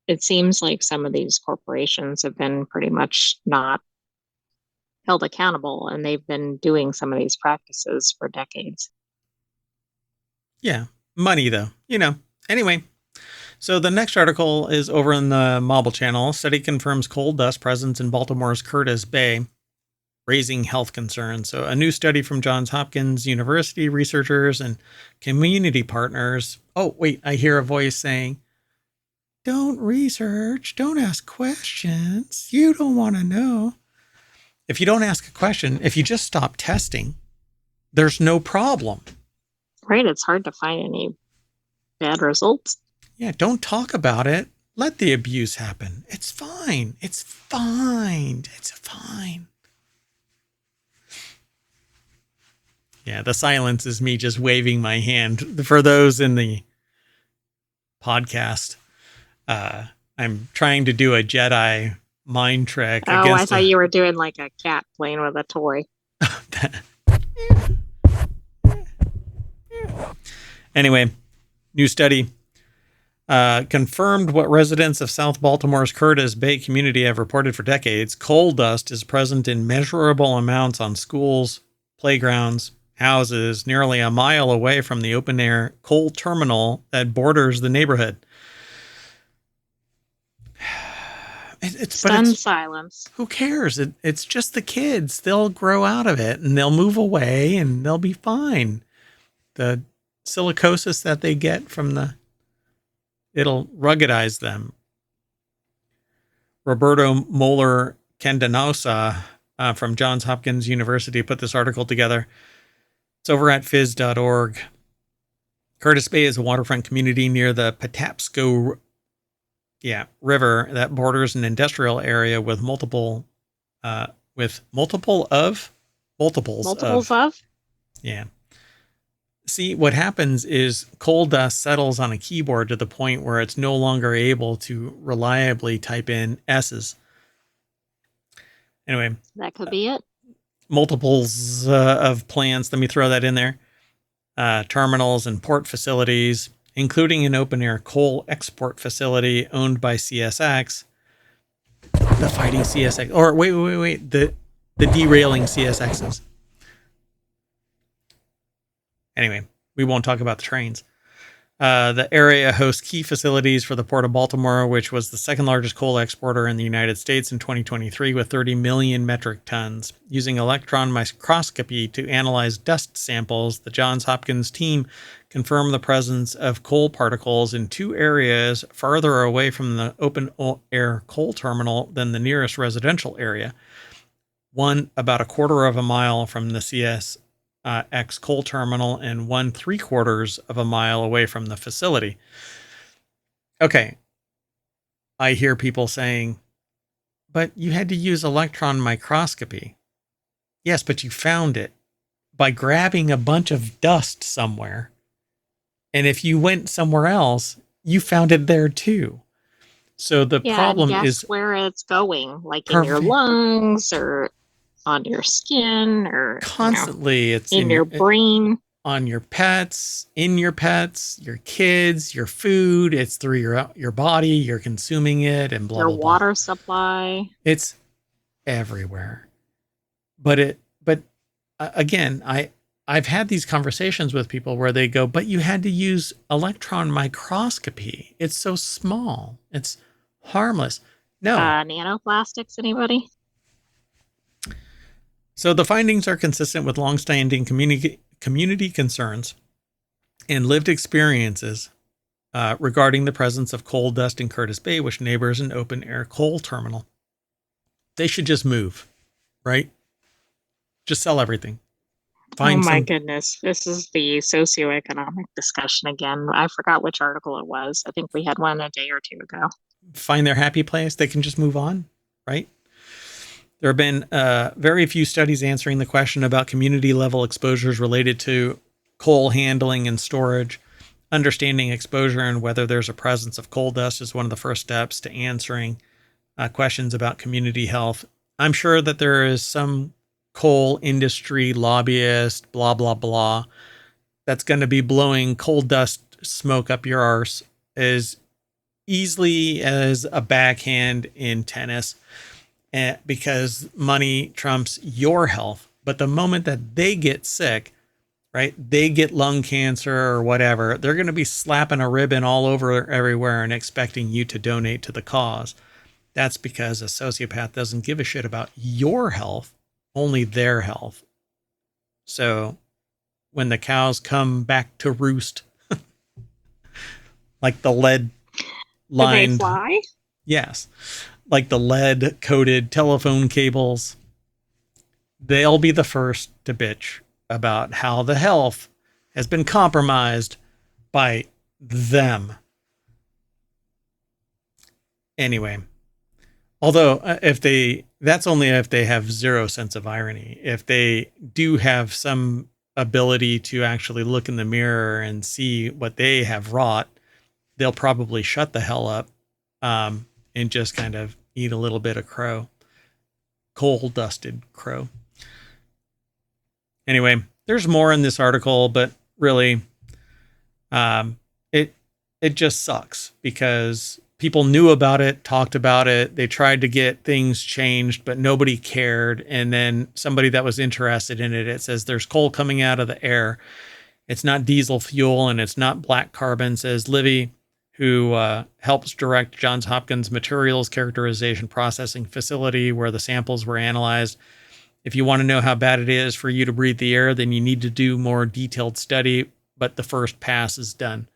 it seems like some of these corporations have been pretty much not held accountable, and they've been doing some of these practices for decades. Yeah, money though, Anyway, so the next article is over in the Mobile Channel. Study confirms coal dust presence in Baltimore's Curtis Bay, raising health concerns. So a new study from Johns Hopkins University researchers and community partners. Oh, wait, I hear a voice saying, don't research, don't ask questions. You don't want to know. If you don't ask a question, if you just stop testing, there's no problem. Right. It's hard to find any bad results. Yeah. Don't talk about it. Let the abuse happen. It's fine. It's fine. It's fine. Yeah. The silence is me just waving my hand. For those in the podcast, I'm trying to do a Jedi mind trick. Oh, I thought you were doing like a cat playing with a toy. Anyway, new study confirmed what residents of South Baltimore's Curtis Bay community have reported for decades. Coal dust is present in measurable amounts on schools, playgrounds, houses, nearly a mile away from the open-air coal terminal that borders the neighborhood. Stunned silence. Who cares? It's just the kids. They'll grow out of it, and they'll move away, and they'll be fine. The silicosis that they get from it'll ruggedize them. Roberto Moller Candanosa from Johns Hopkins University put this article together. It's over at phys.org. Curtis Bay is a waterfront community near the Patapsco River that borders an industrial area with multiples of. Yeah. See, what happens is coal dust settles on a keyboard to the point where it's no longer able to reliably type in S's. Anyway. That could be it. Multiples of plants, let me throw that in there. Terminals and port facilities, including an open-air coal export facility owned by CSX. The fighting CSX. Or wait. The derailing CSXs. Anyway, we won't talk about the trains. The area hosts key facilities for the Port of Baltimore, which was the second largest coal exporter in the United States in 2023 with 30 million metric tons. Using electron microscopy to analyze dust samples, the Johns Hopkins team confirmed the presence of coal particles in two areas farther away from the open-air coal terminal than the nearest residential area. One about a quarter of a mile from the CSX coal terminal and 1.75 of a mile away from the facility. Okay. I hear people saying, but you had to use electron microscopy. Yes, but you found it by grabbing a bunch of dust somewhere. And if you went somewhere else, you found it there too. So the problem is where it's going, like in your lungs or on your skin or constantly. It's in your brain, on your pets, in your pets, your kids, your food. It's through your body. You're consuming it and blah, your blah, blah. water supply. It's everywhere. But again, I've had these conversations with people where they go, but you had to use electron microscopy. It's so small. It's harmless. No. Nanoplastics, anybody? So the findings are consistent with longstanding community concerns and lived experiences regarding the presence of coal dust in Curtis Bay, which neighbors an open-air coal terminal. They should just move, right? Just sell everything. Goodness. This is the socioeconomic discussion again. I forgot which article it was. I think we had one a day or two ago. Find their happy place. They can just move on, right? There have been very few studies answering the question about community-level exposures related to coal handling and storage. Understanding exposure and whether there's a presence of coal dust is one of the first steps to answering questions about community health. I'm sure that there is some coal industry lobbyist, blah, blah, blah, that's going to be blowing coal dust smoke up your arse as easily as a backhand in tennis. Because money trumps your health. But the moment that they get sick, right, they get lung cancer or whatever, they're going to be slapping a ribbon all over everywhere and expecting you to donate to the cause. That's because a sociopath doesn't give a shit about your health, only their health. So when the cows come back to roost, like the lead lined, do they fly? Yes. Like the lead-coated telephone cables, they'll be the first to bitch about how the health has been compromised by them. Anyway, although that's only if they have zero sense of irony. If they do have some ability to actually look in the mirror and see what they have wrought, they'll probably shut the hell up and just kind of eat a little bit of crow, coal dusted crow. Anyway, there's more in this article, but really, um, it it just sucks because people knew about it, talked about it, they tried to get things changed, but nobody cared. And then somebody that was interested in it, it says there's coal coming out of the air. It's not diesel fuel and it's not black carbon, says Livy, who helps direct Johns Hopkins Materials Characterization Processing Facility, where the samples were analyzed. If you want to know how bad it is for you to breathe the air, then you need to do more detailed study, but the first pass is done.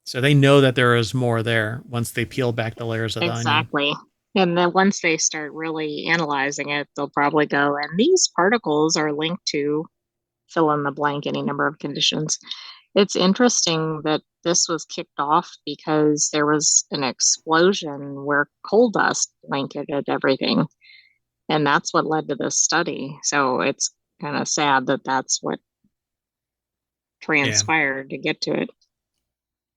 So they know that there is more there once they peel back the layers of the onion. Exactly. And then once they start really analyzing it, they'll probably go, and these particles are linked to fill in the blank, any number of conditions. It's interesting that this was kicked off because there was an explosion where coal dust blanketed everything. And that's what led to this study. So it's kind of sad that that's what transpired to get to it.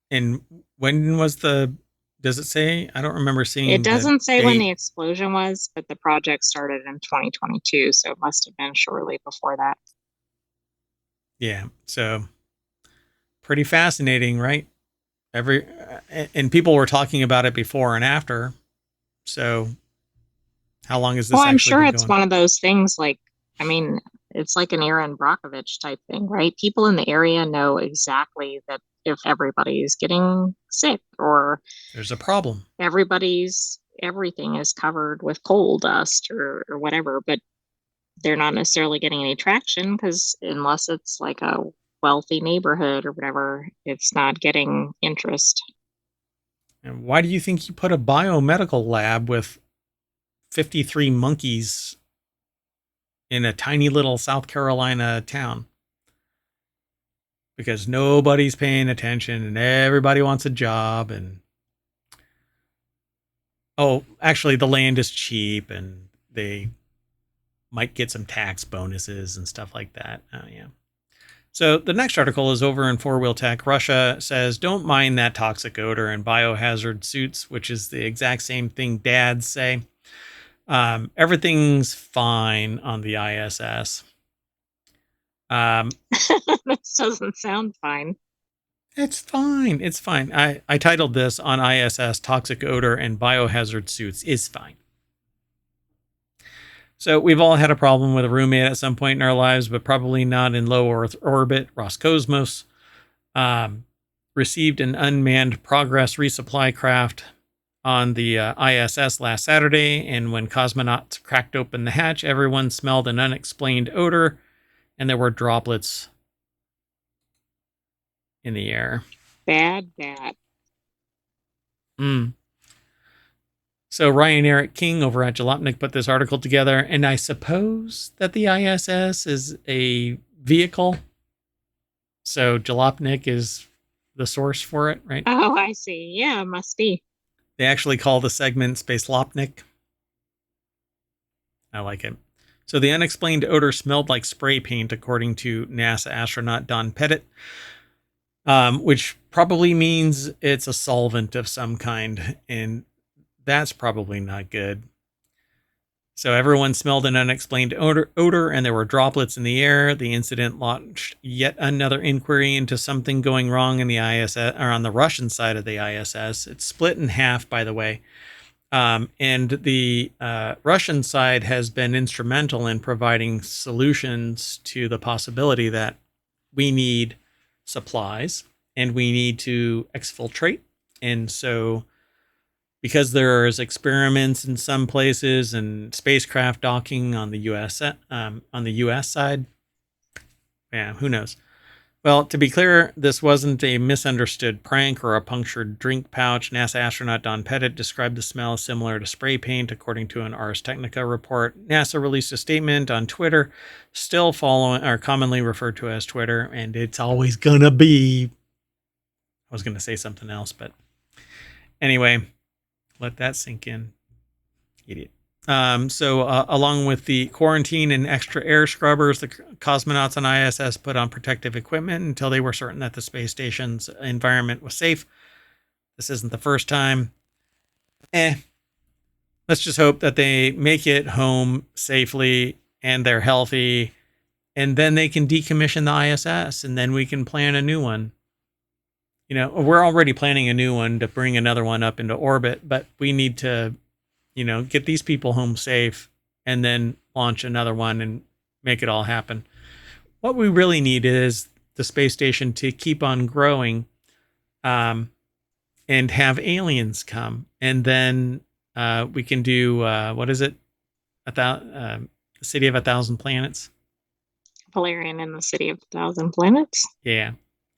And when was does it say? I don't remember seeing It doesn't say when the date. explosion was, but the project started in 2022. So it must have been shortly before that. Yeah. So pretty fascinating, right? And people were talking about it before and after. So how long has this Well, I'm actually sure been it's going? one of those things like, I mean, it's like an Aaron Brockovich type thing, right? People in the area know exactly that if everybody's getting sick or There's a problem. everything is covered with coal dust or whatever, but they're not necessarily getting any traction because unless it's like a wealthy neighborhood or whatever, it's not getting interest. And why do you think you put a biomedical lab with 53 monkeys in a tiny little South Carolina town? Because nobody's paying attention and everybody wants a job. And oh, actually, the land is cheap and they might get some tax bonuses and stuff like that. Oh, yeah. So the next article is over in Four Wheel Tech. Russia says, don't mind that toxic odor in biohazard suits, which is the exact same thing dads say. Everything's fine on the ISS. This doesn't sound fine. It's fine. It's fine. I titled this on ISS Toxic Odor and Biohazard Suits is Fine. So we've all had a problem with a roommate at some point in our lives, but probably not in low Earth orbit. Roscosmos received an unmanned Progress resupply craft on the ISS last Saturday, and when cosmonauts cracked open the hatch, everyone smelled an unexplained odor, and there were droplets in the air. Bad. So Ryan Eric King over at Jalopnik put this article together, and I suppose that the ISS is a vehicle. So Jalopnik is the source for it, right? Oh, I see. Yeah, must be. They actually call the segment Space Lopnik. I like it. So the unexplained odor smelled like spray paint, according to NASA astronaut Don Pettit, which probably means it's a solvent of some kind, and that's probably not good. So everyone smelled an unexplained odor, and there were droplets in the air. The incident launched yet another inquiry into something going wrong in the ISS, or on the Russian side of the ISS. It's split in half, by the way. And the Russian side has been instrumental in providing solutions to the possibility that we need supplies and we need to exfiltrate. And so because there's experiments in some places and spacecraft docking on the US side, yeah, who knows? Well, to be clear, this wasn't a misunderstood prank or a punctured drink pouch. NASA astronaut Don Pettit described the smell as similar to spray paint, according to an Ars Technica report. NASA released a statement on Twitter, still following or commonly referred to as Twitter, and it's always gonna be. I was gonna say something else, but anyway, let that sink in, idiot. Along with the quarantine and extra air scrubbers, the cosmonauts on ISS put on protective equipment until they were certain that the space station's environment was safe. This isn't the first time. Let's just hope that they make it home safely and they're healthy and then they can decommission the ISS, and then we can plan a new one. We're already planning a new one to bring another one up into orbit, but we need to, get these people home safe and then launch another one and make it all happen. What we really need is the space station to keep on growing, and have aliens come, and then we can do what is it? City of 1,000 Planets. Valerian in the City of 1,000 Planets. Yeah,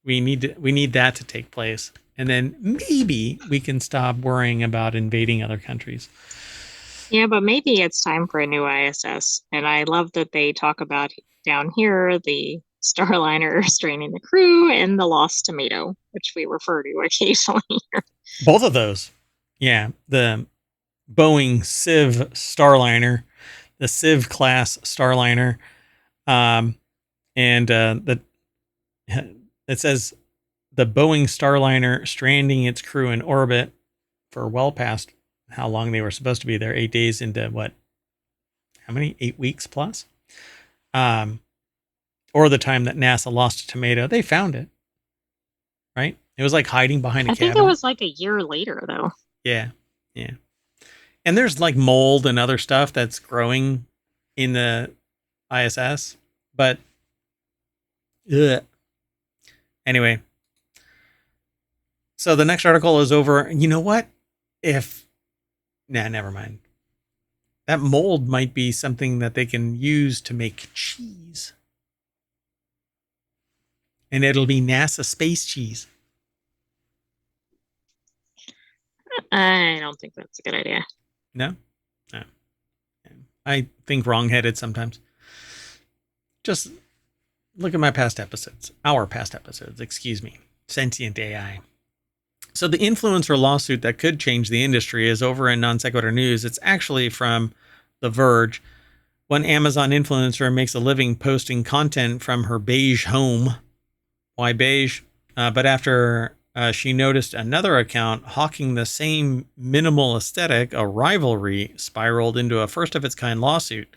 we need that to take place, and then maybe we can stop worrying about invading other countries. Yeah, but maybe it's time for a new ISS. And I love that they talk about down here the Starliner straining the crew and the lost tomato, which we refer to occasionally. Both of those. Yeah, the Boeing Civ Starliner, the Civ class Starliner, and it says the Boeing Starliner stranding its crew in orbit for well past how long they were supposed to be there, 8 days into what? How many? 8 weeks plus? Or the time that NASA lost a tomato. They found it, right? It was like hiding behind a cabinet. I think it was like a year later, though. Yeah. And there's like mold and other stuff that's growing in the ISS, but anyway. So the next article is over. You know what? Never mind. That mold might be something that they can use to make cheese. And it'll be NASA space cheese. I don't think that's a good idea. No? I think wrong-headed sometimes. Just look at my past episodes. Our past episodes, excuse me. Sentient AI. So the influencer lawsuit that could change the industry is over in Non Sequitur News. It's actually from The Verge. One Amazon influencer makes a living posting content from her beige home. Why beige? But after she noticed another account hawking the same minimal aesthetic, a rivalry spiraled into a first-of-its-kind lawsuit.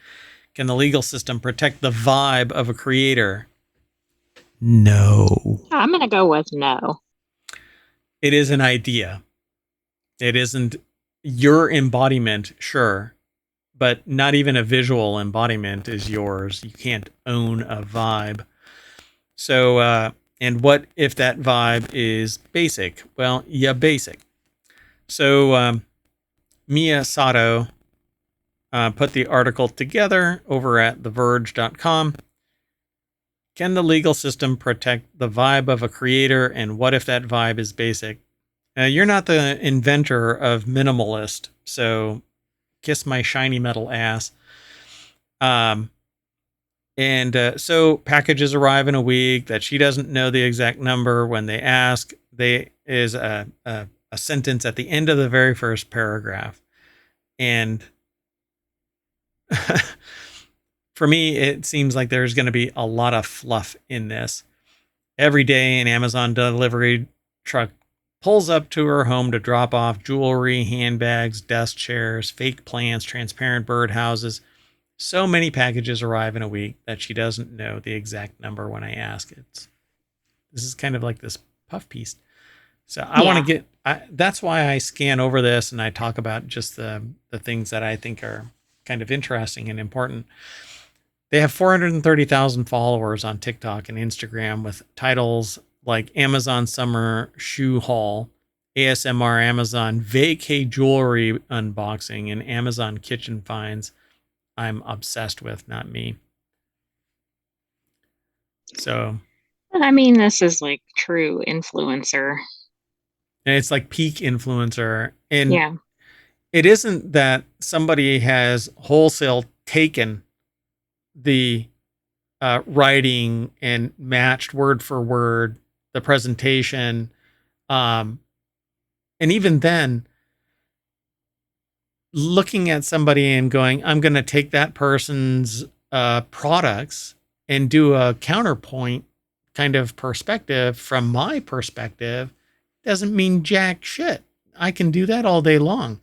Can the legal system protect the vibe of a creator? No. I'm going to go with no. It is an idea. It isn't your embodiment, sure, but not even a visual embodiment is yours. You can't own a vibe. So, and what if that vibe is basic? Well, yeah, basic. So, Mia Sato put the article together over at theverge.com. Can the legal system protect the vibe of a creator, and what if that vibe is basic? You're not the inventor of minimalist, so kiss my shiny metal ass. So packages arrive in a week that she doesn't know the exact number. When they ask, there is a sentence at the end of the very first paragraph. And for me, it seems like there's going to be a lot of fluff in this. Every day, an Amazon delivery truck pulls up to her home to drop off jewelry, handbags, desk chairs, fake plants, transparent birdhouses. So many packages arrive in a week that she doesn't know the exact number when I ask it. This is kind of like this puff piece. So I want to that's why I scan over this and I talk about just the things that I think are kind of interesting and important. They have 430,000 followers on TikTok and Instagram with titles like Amazon Summer Shoe Haul, ASMR Amazon Vacay Jewelry Unboxing, and Amazon Kitchen Finds. I'm obsessed with, not me. So, I mean, this is like true influencer. And it's like peak influencer. And yeah, it isn't that somebody has wholesale taken the writing and matched word for word the presentation. And even then, looking at somebody and going, I'm going to take that person's products and do a counterpoint kind of perspective from my perspective doesn't mean jack shit. I can do that all day long.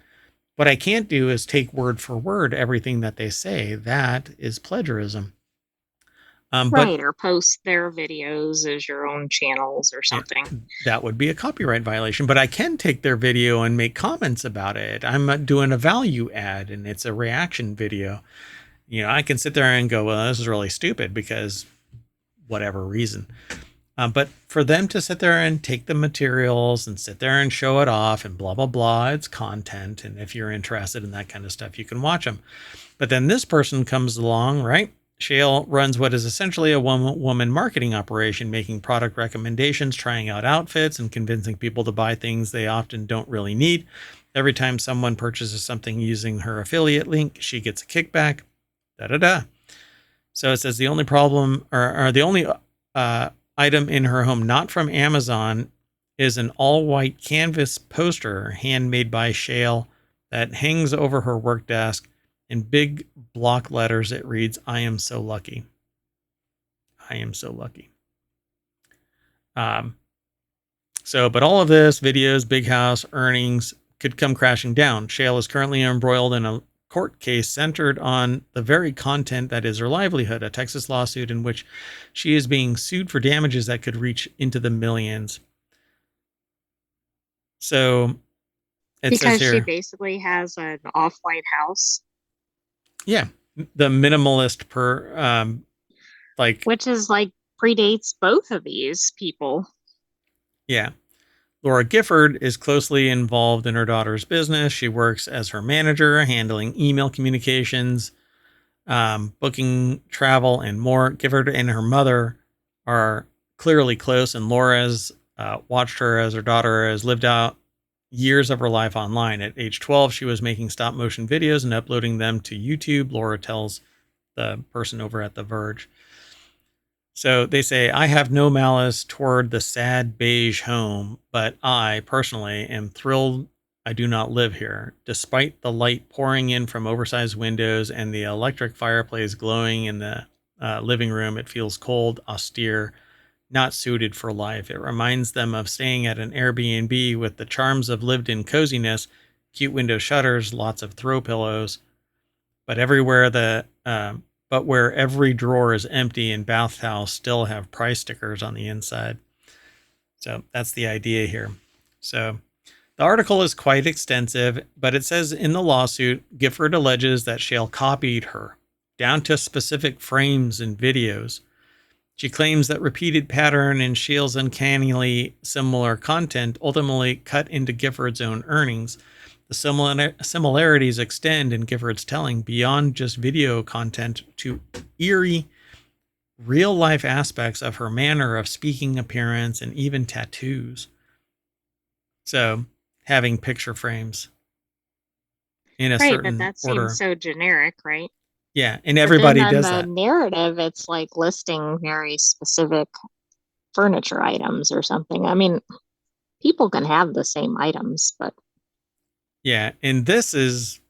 What I can't do is take word for word everything that they say. That is plagiarism. But Right, or post their videos as your own channels or yeah, something. that would be a copyright violation. But I can take their video and make comments about it. I'm doing a value add, and it's a reaction video. I can sit there and go, well, this is really stupid because whatever reason. But for them to sit there and take the materials and sit there and show it off and blah, blah, blah, it's content. And if you're interested in that kind of stuff, you can watch them. But then this person comes along, right? Shale runs what is essentially a one-woman marketing operation, making product recommendations, trying out outfits, and convincing people to buy things they often don't really need. Every time someone purchases something using her affiliate link, she gets a kickback. Da-da-da. So it says the only problem, or the only item in her home not from Amazon is an all-white canvas poster handmade by Shale that hangs over her work desk. In big block letters, it reads, "I am so lucky. I am so lucky." But all of this, videos, big house, earnings, could come crashing down. Shale is currently embroiled in a court case centered on the very content that is her livelihood, a Texas lawsuit in which she is being sued for damages that could reach into the millions. So it says Because she here, basically has an off-white house. yeah, the minimalist Which is like predates both of these people. yeah. Laura Gifford is closely involved in her daughter's business. She works as her manager, handling email communications, booking travel, and more. Gifford and her mother are clearly close, and Laura's watched her as her daughter has lived out years of her life online. At age 12, she was making stop motion videos and uploading them to YouTube, Laura tells the person over at The Verge. So they say, I have no malice toward the sad beige home, but I personally am thrilled I do not live here. Despite the light pouring in from oversized windows and the electric fireplace glowing in the living room, it feels cold, austere, not suited for life. It reminds them of staying at an Airbnb with the charms of lived-in coziness, cute window shutters, lots of throw pillows, but where every drawer is empty and bath towels still have price stickers on the inside. So that's the idea here. So the article is quite extensive, but it says in the lawsuit, Gifford alleges that Shale copied her down to specific frames and videos. She claims that repeated pattern and Shale's uncannily similar content ultimately cut into Gifford's own earnings. The similarities extend in Gifford's telling beyond just video content to eerie, real-life aspects of her manner of speaking, appearance, and even tattoos. So, having picture frames in a Right, but certain that order. seems so generic, right? Yeah, and But then everybody on does the that. narrative, it's like listing very specific furniture items or something. I mean, people can have the same items, but Yeah, and this is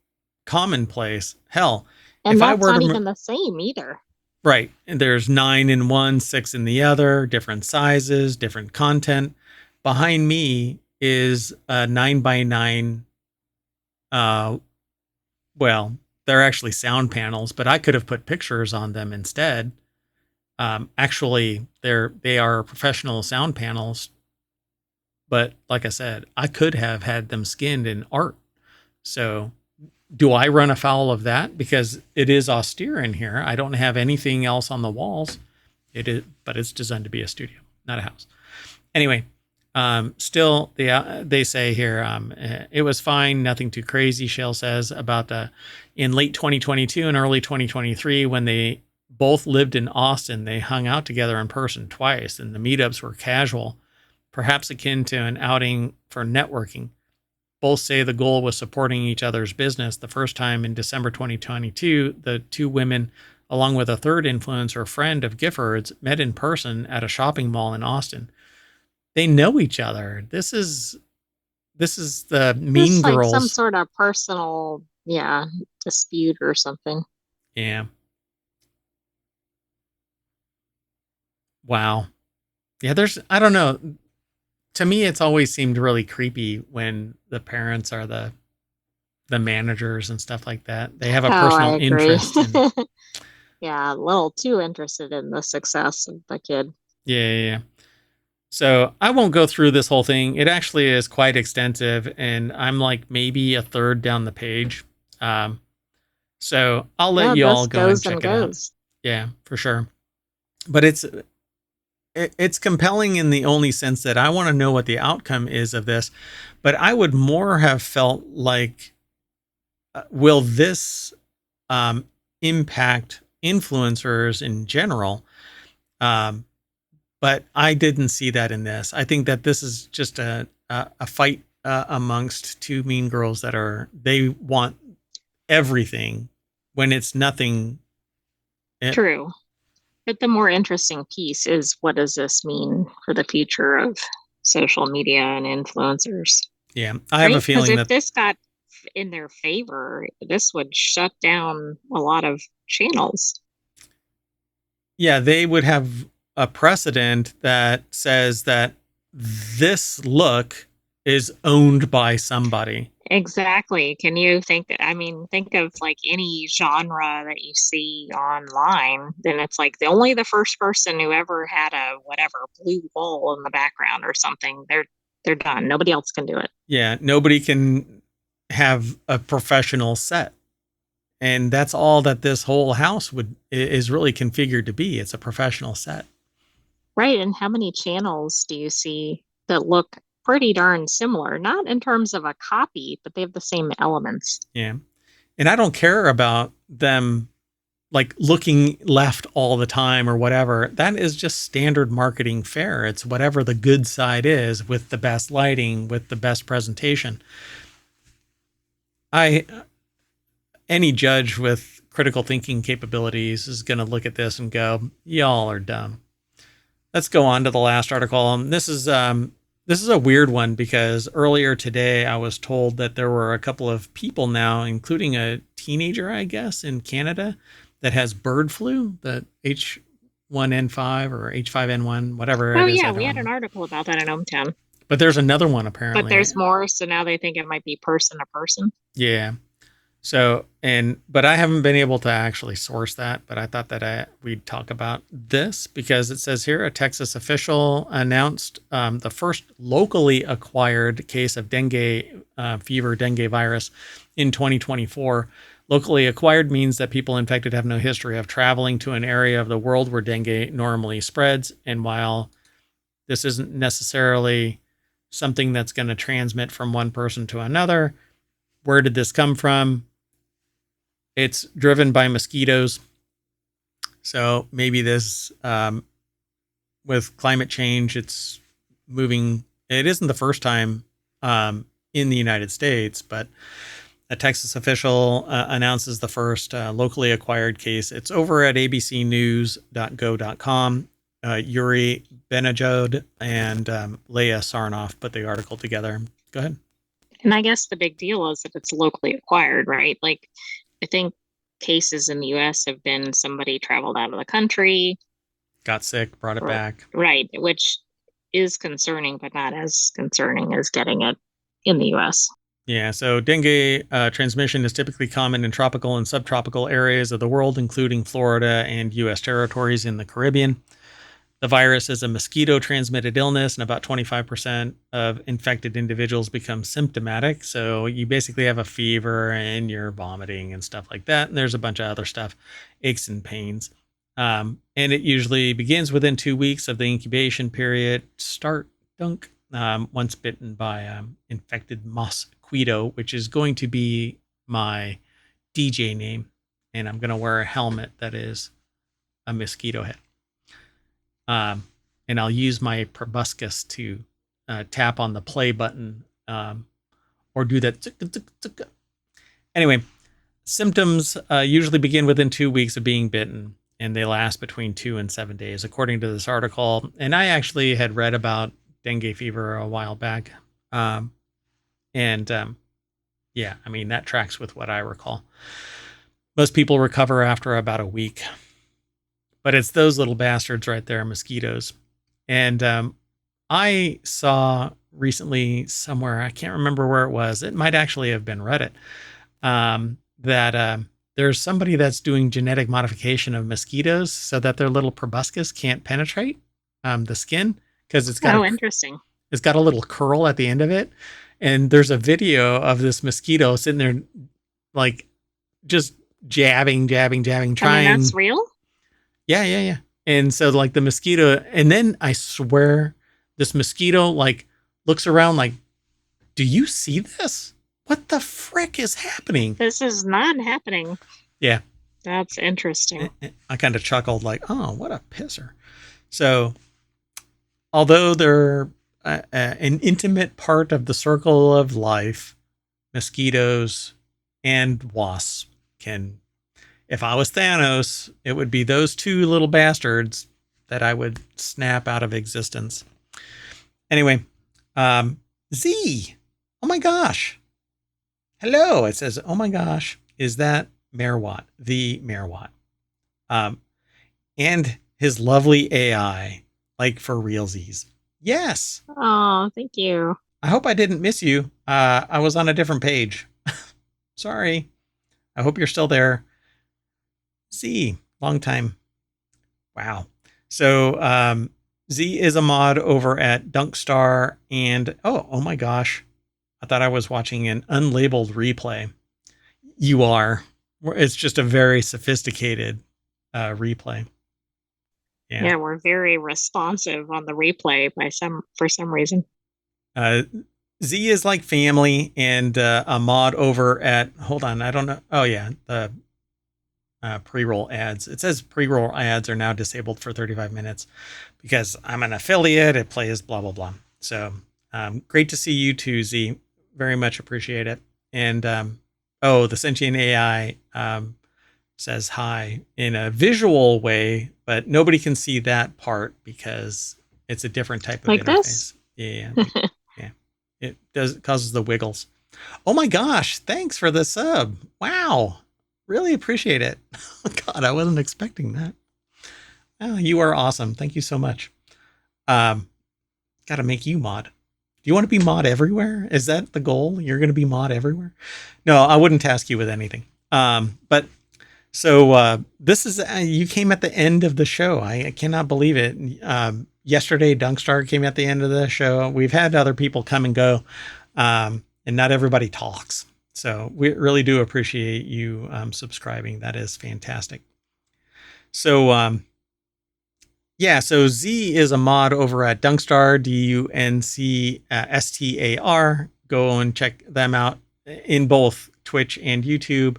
commonplace. Hell, and if I that's were not to even the same either. right, and there's 9 in one, 6 in the other, different sizes, different content. Behind me is a 9x9. Uh, well, they're actually sound panels, but I could have put pictures on them instead. Actually, they are professional sound panels, but like I said, I could have had them skinned in art. So, do I run afoul of that because it is austere in here? I don't have anything else on the walls. It is, but it's designed to be a studio, not a house. Anyway, still, they say here it was fine, nothing too crazy. Shale says about in late 2022 and early 2023 when they both lived in Austin, they hung out together in person twice, and the meetups were casual, perhaps akin to an outing for networking. Both say the goal was supporting each other's business. The first time in December 2022, the two women, along with a third influencer friend of Gifford's, met in person at a shopping mall in Austin. They know each other. This is the Mean Just like some Girls. sort of personal, yeah, dispute or something. Yeah. Wow. Yeah, I don't know. To me, it's always seemed really creepy when the parents are the managers and stuff like that. They have a Oh, I personal agree. interest in. Yeah, a little too interested in the success of the kid. Yeah. So I won't go through this whole thing. It actually is quite extensive, and I'm like maybe a third down the page. Um, so I'll let Yeah, you all this go and goes and check it out. goes. Yeah, for sure. But it's compelling in the only sense that I want to know what the outcome is of this. But I would more have felt like, will this um, impact influencers in general? Um, but I didn't see that in this. I think that this is just a fight amongst two mean girls that they want everything when it's nothing. True. But the more interesting piece is, what does this mean for the future of social media and influencers? Yeah, I have a Right? Because feeling if that, this got in their favor, this would shut down a lot of channels. yeah, they would have a precedent that says that this look is owned by somebody. Exactly. Can you think, I mean, think of like any genre that you see online, then it's like only the first person who ever had a whatever blue wall in the background or something, they're done. Nobody else can do it. Yeah, nobody can have a professional set. And that's all that this whole house is really configured to be. It's a professional set. Right. And how many channels do you see that look pretty darn similar? Not in terms of a copy, but they have the same elements. Yeah. And I don't care about them like looking left all the time or whatever. That is just standard marketing fare. It's whatever the good side is with the best lighting, with the best presentation. I Any judge with critical thinking capabilities is going to look at this and go, "Y'all are dumb." Let's go on to the last article. This is a weird one because earlier today I was told that there were a couple of people now, including a teenager, I guess, in Canada that has bird flu, the H1N5 or H5N1, whatever Oh, it is. yeah. I We don't had an remember. article about that in ohmTown, But there's another one but apparently. there's more. So now they think it might be person to person. Yeah. So, but I haven't been able to actually source that, but I thought that we'd talk about this because it says here a Texas official announced the first locally acquired case of dengue fever, dengue virus in 2024. Locally acquired means that people infected have no history of traveling to an area of the world where dengue normally spreads. And while this isn't necessarily something that's going to transmit from one person to another, where did this come from? It's driven by mosquitoes. So maybe this, with climate change, it's moving. It isn't the first time in the United States, but a Texas official announces the first locally acquired case. It's over at abcnews.go.com. Yuri Benajod and Leah Sarnoff put the article together. Go ahead. And I guess the big deal is that it's locally acquired, right? Like, I think cases in the US have been somebody traveled out of the country, Got sick, brought it or, back. right, which is concerning, but not as concerning as getting it in the US. Yeah, so dengue transmission is typically common in tropical and subtropical areas of the world, including Florida and U.S. territories in the Caribbean. The virus is a mosquito transmitted illness, and about 25% of infected individuals become symptomatic. So you basically have a fever and you're vomiting and stuff like that. And there's a bunch of other stuff, aches and pains. And it usually begins within 2 weeks of the incubation period. Start dunk. Once bitten by infected mosquito, which is going to be my DJ name. And I'm going to wear a helmet that is a mosquito head. And I'll use my proboscis to tap on the play button or do that. Anyway, symptoms usually begin within 2 weeks of being bitten, and they last between 2 and 7 days, according to this article. And I actually had read about dengue fever a while back. Yeah, I mean, that tracks with what I recall. Most people recover after about a week. But it's those little bastards right there, mosquitoes. And I saw recently somewhere, I can't remember where it was. It might actually have been Reddit, that there's somebody that's doing genetic modification of mosquitoes so that their little proboscis can't penetrate the skin because Interesting. it's got a little curl at the end of it. And there's a video of this mosquito sitting there like just jabbing, trying. That's real? Yeah. And so like the mosquito, and then I swear this mosquito like looks around like, do you see this? What the frick is happening? This is not happening. Yeah. That's interesting. I kind of chuckled like, oh, what a pisser. So although they're an intimate part of the circle of life, mosquitoes and wasps can, if I was Thanos, it would be those two little bastards that I would snap out of existence. Anyway, Z. Oh my gosh. Hello. It says, oh my gosh, is that Mayor Watt? The Mayor Watt. And his lovely AI, like for realsies. Yes. Oh, thank you. I hope I didn't miss you. I was on a different page. Sorry. I hope you're still there. Z, long time. Wow. So Z is a mod over at Dunkstar, and oh my gosh. I thought I was watching an unlabeled replay. You are. It's just a very sophisticated replay. Yeah, we're very responsive on the replay for some reason. Z is like family, and a mod over at, hold on, I don't know. Oh yeah, the pre-roll ads. It says pre-roll ads are now disabled for 35 minutes because I'm an affiliate. It plays blah, blah, blah. So great to see you too, Z. Very much appreciate it. And the sentient AI says hi in a visual way, but nobody can see that part because it's a different type of like interface. This? Yeah. It causes the wiggles. Oh my gosh, thanks for the sub. Wow. Really appreciate it. God, I wasn't expecting that. Oh, you are awesome. Thank you so much. Got to make you mod. Do you want to be mod everywhere? Is that the goal? You're going to be mod everywhere? No, I wouldn't task you with anything. But so this is, you came at the end of the show. I cannot believe it. Yesterday, Dunkstar came at the end of the show. We've had other people come and go, and not everybody talks. So we really do appreciate you subscribing. That is fantastic. So, so Z is a mod over at Dunkstar, DUNCSTAR. Go and check them out in both Twitch and YouTube.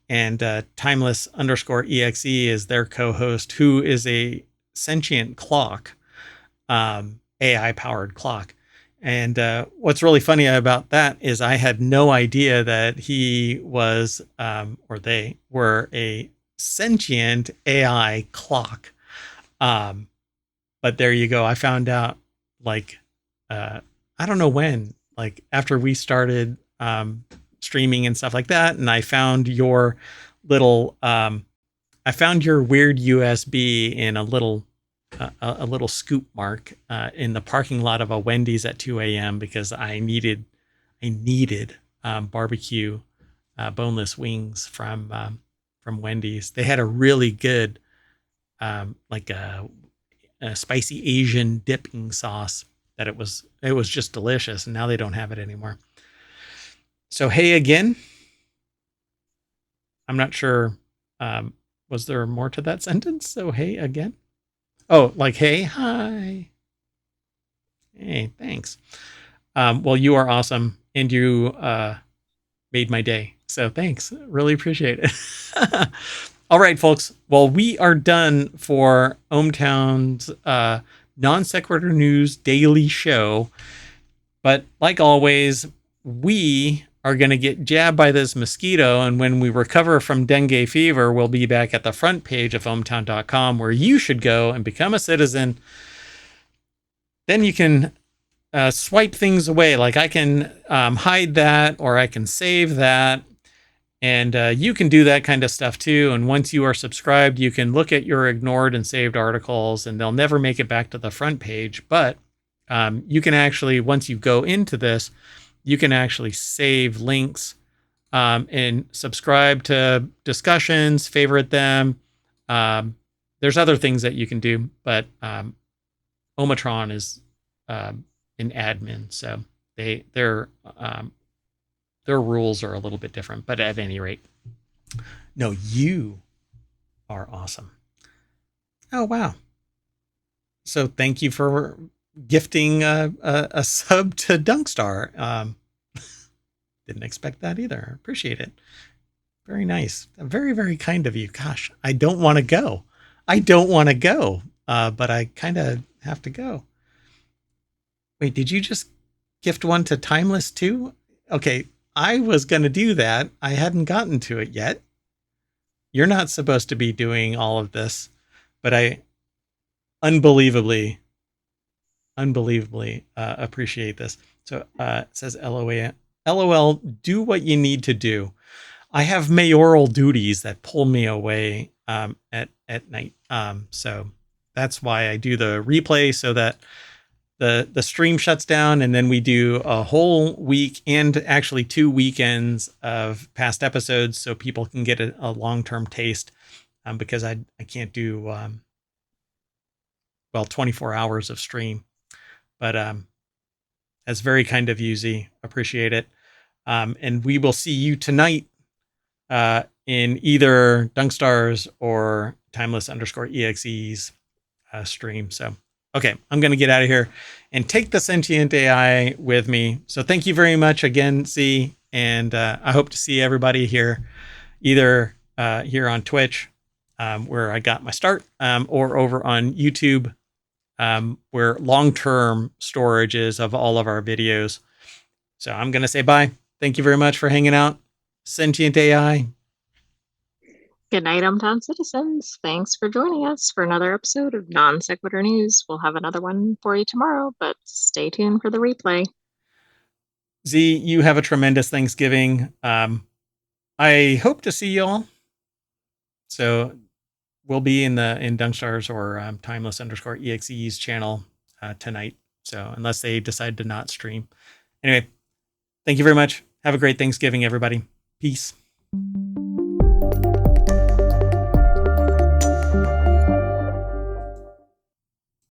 And Timeless_EXE is their co-host, who is a sentient clock, AI-powered clock. And what's really funny about that is I had no idea that he was, or they were, a sentient AI clock. But there you go. I found out, like, I don't know when, like after we started streaming and stuff like that, and I found your little, I found your weird USB in a little scoop mark in the parking lot of a Wendy's at 2 a.m. because I needed barbecue boneless wings from Wendy's. They had a really good like a spicy Asian dipping sauce that it was just delicious, and now they don't have it anymore. So hey again. I'm not sure. Was there more to that sentence? So hey again. Oh, like, hey, hi. Hey, thanks. Well, you are awesome, and you made my day. So thanks. Really appreciate it. All right, folks. Well, we are done for ohmTown's Non Sequitur News Daily Show. But like always, we are going to get jabbed by this mosquito, and when we recover from dengue fever, we'll be back at the front page of ohmTown.com, where you should go and become a citizen. Then you can swipe things away. Like I can hide that, or I can save that, and you can do that kind of stuff too. And once you are subscribed, you can look at your ignored and saved articles, and they'll never make it back to the front page. But you can actually, once you go into this, you can actually save links and subscribe to discussions, favorite them. There's other things that you can do, but ohmTown is an admin, so their rules are a little bit different. But at any rate, no, you are awesome. Oh wow! So thank you for gifting a sub to Dunkstar. Didn't expect that either. Appreciate it. Very nice. Very, very kind of you. Gosh, I don't want to go. I don't want to go, but I kind of have to go. Wait, did you just gift one to Timeless too? Okay, I was going to do that. I hadn't gotten to it yet. You're not supposed to be doing all of this, but I unbelievably appreciate this. So it says LOL, do what you need to do. I have mayoral duties that pull me away at night. So that's why I do the replay, so that the stream shuts down, and then we do a whole week and actually 2 weekends of past episodes, so people can get a long-term taste, because I can't do 24 hours of stream. But that's very kind of you, Z. Appreciate it. And we will see you tonight in either Dunkstars or Timeless_EXE's stream. So, okay, I'm going to get out of here and take the sentient AI with me. So thank you very much again, Z. And I hope to see everybody here, either here on Twitch, where I got my start, or over on YouTube, where long-term storage is of all of our videos. So I'm going to say bye. Thank you very much for hanging out. Sentient AI. Good night, ohmTown citizens. Thanks for joining us for another episode of Non Sequitur News. We'll have another one for you tomorrow, but stay tuned for the replay. Z, you have a tremendous Thanksgiving. I hope to see you all. So we'll be in Dunkstars or Timeless_EXE's channel tonight. So unless they decide to not stream. Anyway, thank you very much. Have a great Thanksgiving, everybody. Peace.